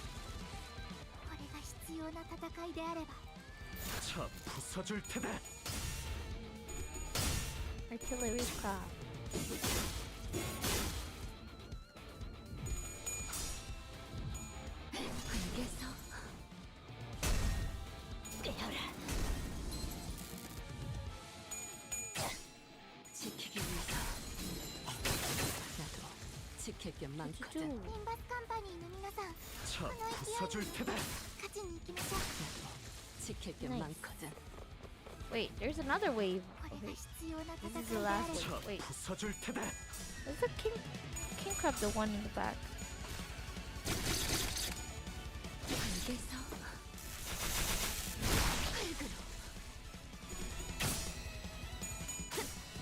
これが必要な戦いであれば 자, 부숴줄 테다. Artillery crab. 알겠어 깨어라 지키기 위해서 나도 지킬 게 많거든 림버스 컴퍼니の皆さん 자, 부숴줄 테다. 勝ちに行きましょう 지킬 게 Nice. 많거든 Wait, there's another wave. これが必要な This is 戦 the いであ last れば wave. Wait, 부숴줄 테다. is the king crab the one in the back? 알겠어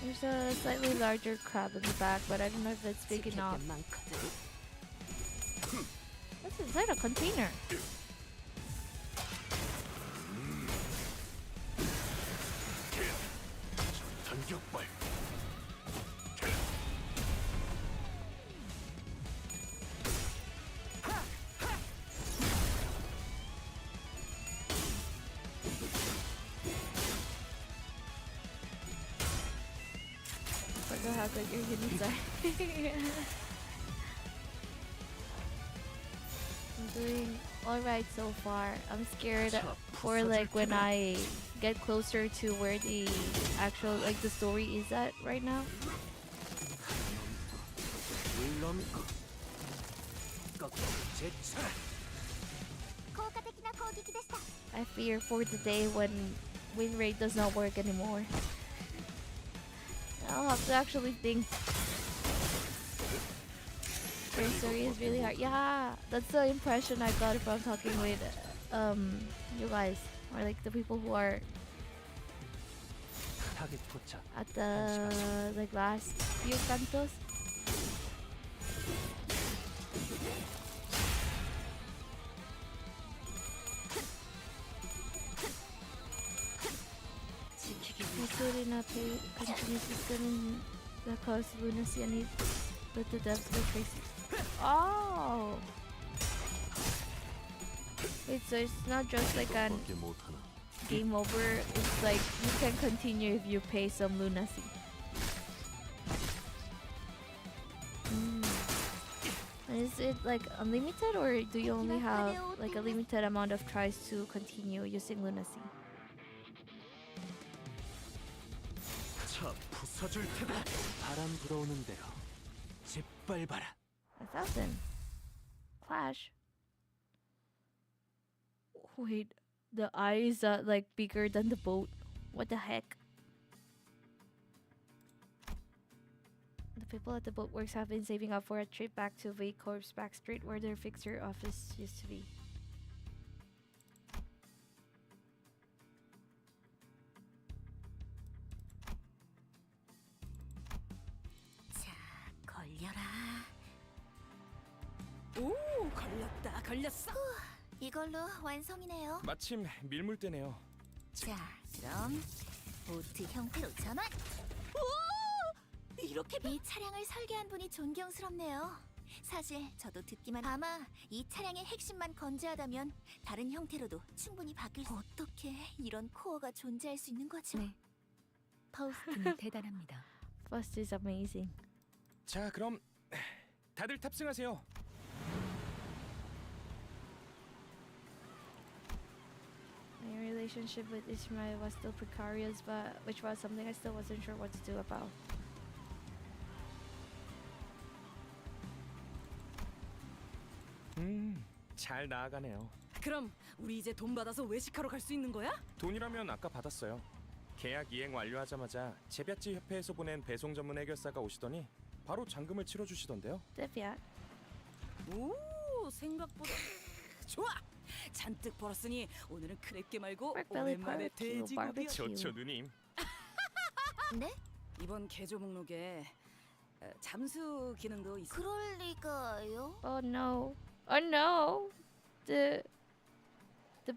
There's a slightly larger crab in the back, but I don't know if it's big 지킬 게 enough. 많거든 What's inside a container? 단격발. Forgot how good your units are. I'm doing alright so far. I'm scared for like when I get closer to where the actual like the story is at right now. 물론고. 제차. 効果的な攻撃でした I fear for the day when win rate does not work anymore. I'll have to actually think. Their story is really hard. Yeah, that's the impression I got from talking with you guys, or like the people who are 타겟 포착. at the like last few cantos. 지키기 Including continues to spin in the cause lunacy and let the devs go crazy. Oh! Wait, so it's not just like an 밖에 못하나. game over, it's like you can continue if you pay some lunacy. And is it like unlimited, or do you only have like a limited amount of tries to continue using lunacy? 자, 부숴줄 테다. 바람 불어오는 대로 짓밟아라. 1,000. Clash. Wait, the eye is like bigger than the boat. What the heck? The people at the boatworks have been saving up for a trip back to Corp's back street where their fixer office used to be. 자, 걸려라. 오, 걸렸다. 걸렸어. 이걸로 완성이네요. 마침 밀물대네요. 자, 그럼 보트 형태로 전환. 오! 이렇게 이 차량을 설계한 분이 존경스럽네요. 사실 저도 듣기만 아마 이 차량의 핵심만 건재하다면 다른 형태로도 충분히 바뀔 수. 어떻게 이런 코어가 존재할 수 있는 거죠? 네. 파우스트는 대단합니다. First is amazing. 자, 그럼 다들 탑승하세요. My relationship with Ishmael was still precarious, but which was something I still wasn't sure what to do about. 잘 나아가네요. 그럼 우리 이제 돈 받아서 외식하러 갈 수 있는 거야? 돈이라면 아까 받았어요. 계약 이행 완료하자마자 제비아치 협회에서 보낸 배송 전문 해결사가 오시더니 바로 잔금을 치러주시던데요. Devia. 오, 생각보다 좋아. 잔뜩 벌었으니 오늘은 크랩게 말고 Pork belly 오랜만에 barbecue, 돼지고기야. barbecue. 좋죠, 누님. 네? 이번 개조 목록에 잠수 기능도 있어. 그럴 리가요? Oh no. Oh no. The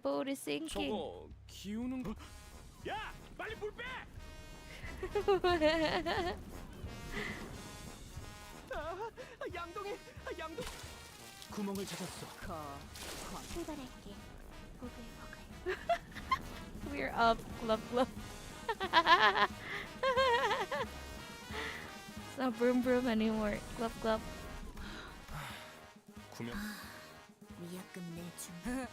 boat is sinking. 저거 기우는 거. 야, 빨리 물 빼! 양동이 양동. 구멍을 찾았어. 출발할게. 보글보글. We're up. Glub glub. It's not broom broom anymore. Glub glub. 구명. 위약금 내준.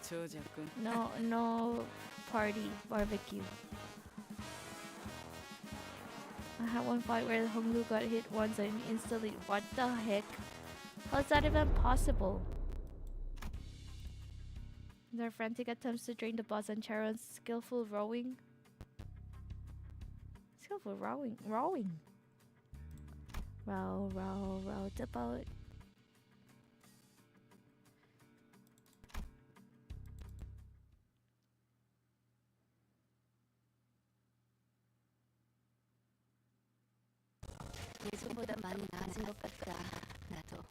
저작군. No party barbecue. I had one fight where Honglu got hit once and instantly. What the heck? How is that even possible? Their frantic attempts to drain the boss and Charon's skillful rowing. Skillful rowing. Row the boat. 예전보다 많이 나아진 것 같다. 나도.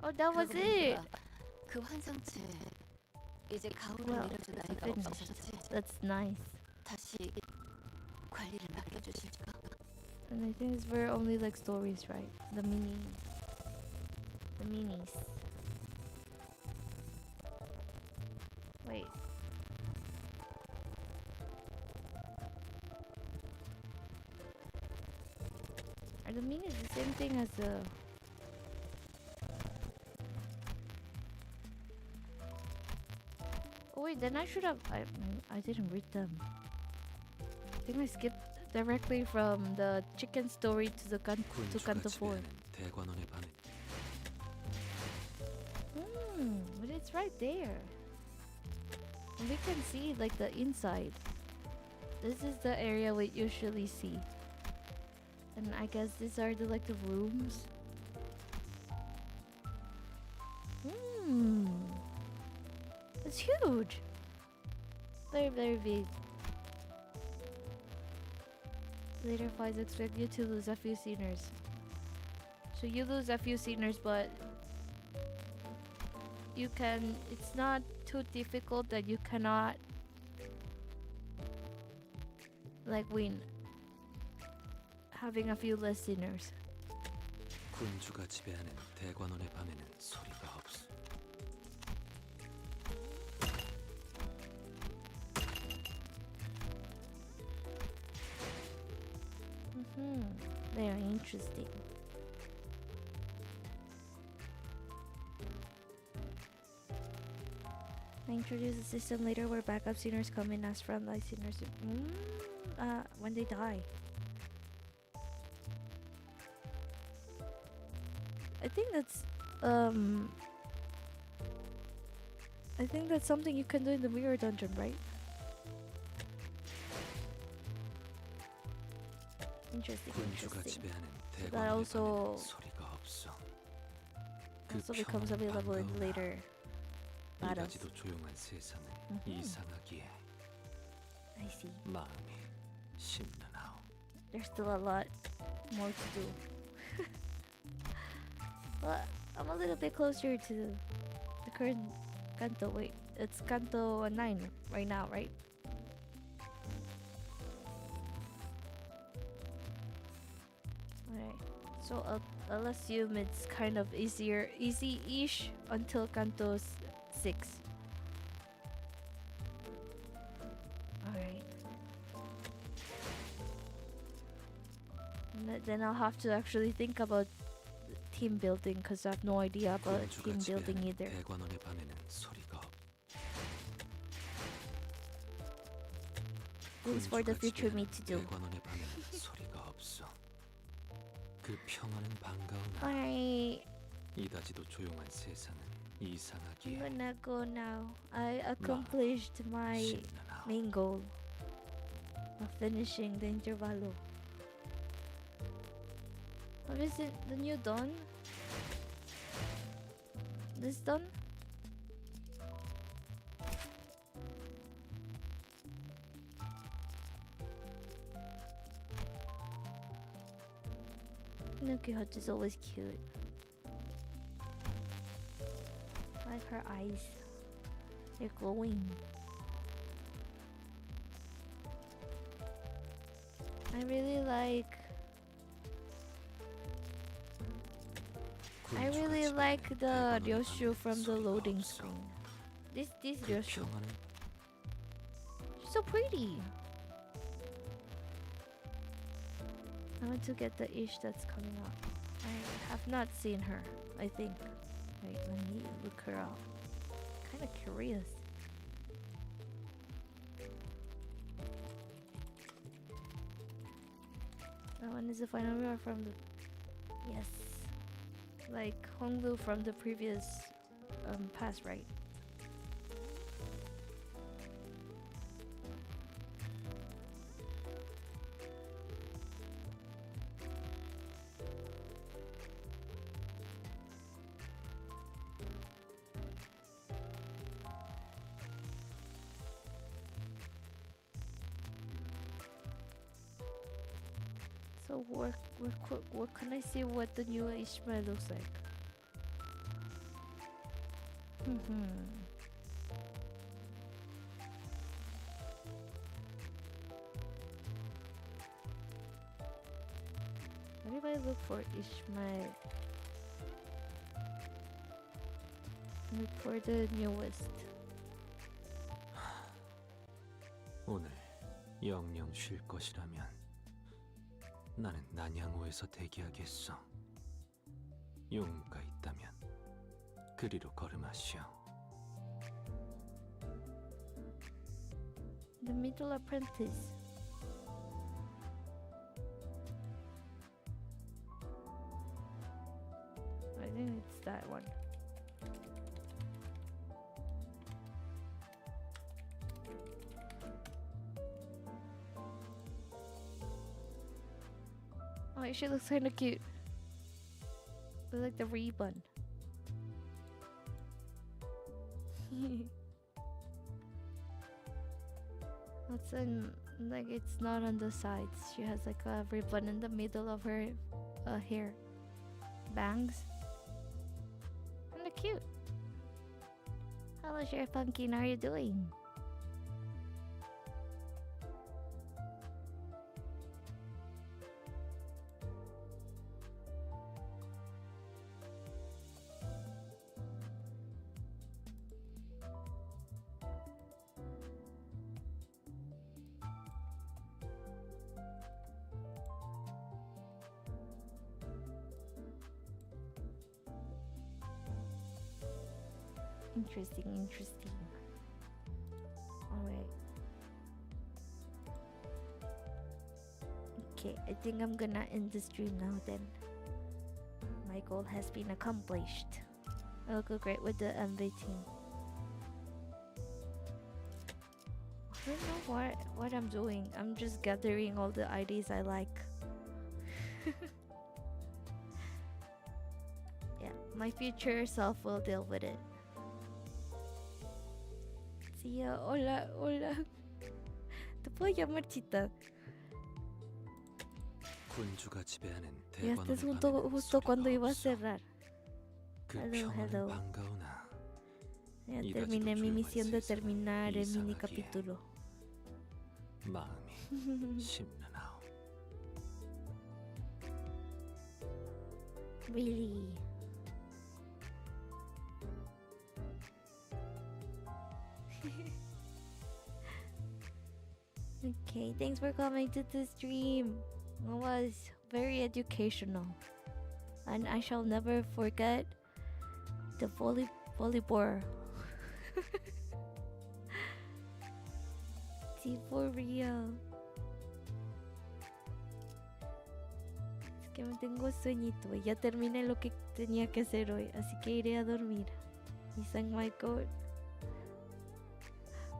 Oh, that was it. 그 환상체 이제 가오를 Well, 밀어줄 it's 나이가 finished. 없어졌지. That's nice. 다시 관리를 맡겨주실까? And I think it's were only like stories, right? The minis. Wait. Are the minis the same thing as the... Oh wait, then I should have... I didn't read them. I think I skipped directly from the chicken story to the to Canto 4. 대관원의 밤에 But it's right there. And we can see like the inside. This is the area we usually see. And I guess these are the like the rooms. It's huge. Very, very big. Later fights expect you to lose a few sceners. So you lose a few sceners, but you can... It's not too difficult that you cannot like win having a few less sceners. 군주가 지배하는 대관원의 밤에는 소리가 없어. Very interesting. I introduced a system later where backup sceners come in as frontline sceners when they die. I think that's um I think that's something you can do in the mirror dungeon, right? Interesting, 군주가 interesting. 지배하는 So that 대관원의 also 밤에는 소리가 없어. 그 also becomes 평화는 available in 반가우나 later battles. 이다지도 조용한 세상은 Mhm. 이상하기에 I see. 마음이 심란하오. There's still a lot more to do. Well, I'm a little bit closer to the current Canto. Wait, it's Canto 9 right now, right? Alright, so I'll assume it's kind of easy-ish until Canto 6. Alright. Then I'll have to actually think about team building because I have no idea about 군주가 team building 지배하는 either. 대관원의 밤에는 소리가 없. This is for the 군주가 future me to 지배하는 do. 대관원의 밤에는 소리가 없어. 그 평화는 반가우나 Alright, 이다지도 조용한 세상은 I'm 이상하기에 gonna go now. I accomplished my 심란하오. main goal of finishing the Intervallo. What is it? The new done? This done? Nuki Hutch is always cute. I like her eyes. They're glowing. I really like the Ryoshu from the loading screen. This Ryoshu. 평화는 She's so pretty. I want to get the ish that's coming up. I have not seen her, I think. Wait, let me look her up. Kinda curious. That one is the final mirror from the... Yes. Like Honglu from the previous pass, right? So where can I see what the new Ishmael looks like? What if I look for Ishmael? Look for the newest. 오늘 영영 쉴 것이라면 나는 난양호에서 대기하겠어. 용가 있다면 그리로 걸음하시오. The Middle Apprentice. I think it's that one. Oh, she looks kind of cute. With like the ribbon. That's in like it's not on the sides. She has like a ribbon in the middle of her hair, bangs. Kinda cute. Hello, Sheriff Pumpkin. How are you doing? Interesting. Alright. Okay, I think I'm gonna end the stream now then. My My goal has been accomplished. I'll go great with the MV team. I don't know what I'm doing. I'm just gathering all the IDs I like. Yeah, my future self will deal with it. See ya. Hola, hola. ¿Te puedo llamar Chita? 군주가 지배하는 Llegaste 대관원을 justo cuando iba a cerrar. 그 Hello, 평화는 hello. 반가우나 Ya 이다지도 terminé mi 조용한 misión de 세상은 terminar el mini 이상하기에 capítulo. 마음이 심란하오. Really? Okay, thanks for coming to the stream. It was very educational. And I shall never forget the volleyball. Sí, for real. Es que me tengo sueñito. Ya terminé lo que tenía que hacer hoy, así que iré a dormir. He sang my god.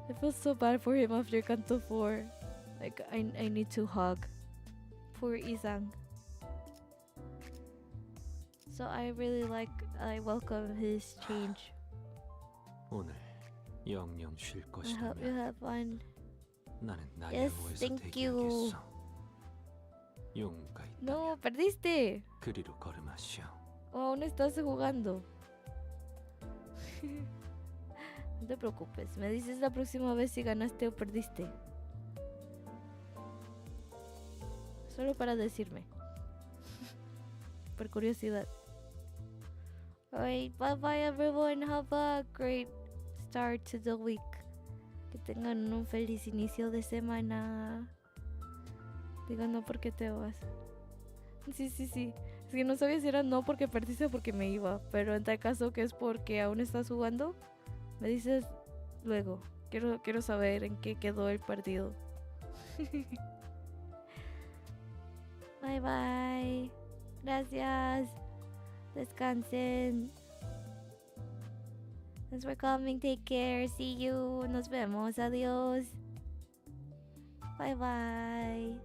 I feel so bad for him after Canto 4. Like, I need to hug. Poor Isang. So I welcome his change. 오늘 영영 쉴 I hope you 것이라면 have fun. 나는 Yes, 나야로에서 thank you. 대기하겠어. 용가 있다면 No, perdiste. 그리로 걸음하시오. Aún estás jugando. No te preocupes, me dices la próxima vez si ganaste o perdiste. Solo para decirme. Por curiosidad. Alright, bye bye everyone. Have a great start to the week. Que tengan un feliz inicio de semana. Digo no porque te vas. Sí. Es que no sabía si era no porque perdiste o porque me iba. Pero en tal caso que es porque aún estás jugando, me dices luego. Quiero saber en qué quedó el partido. Bye bye. Gracias. Descansen. Thanks for coming. Take care. See you. Nos vemos. Adiós. Bye bye.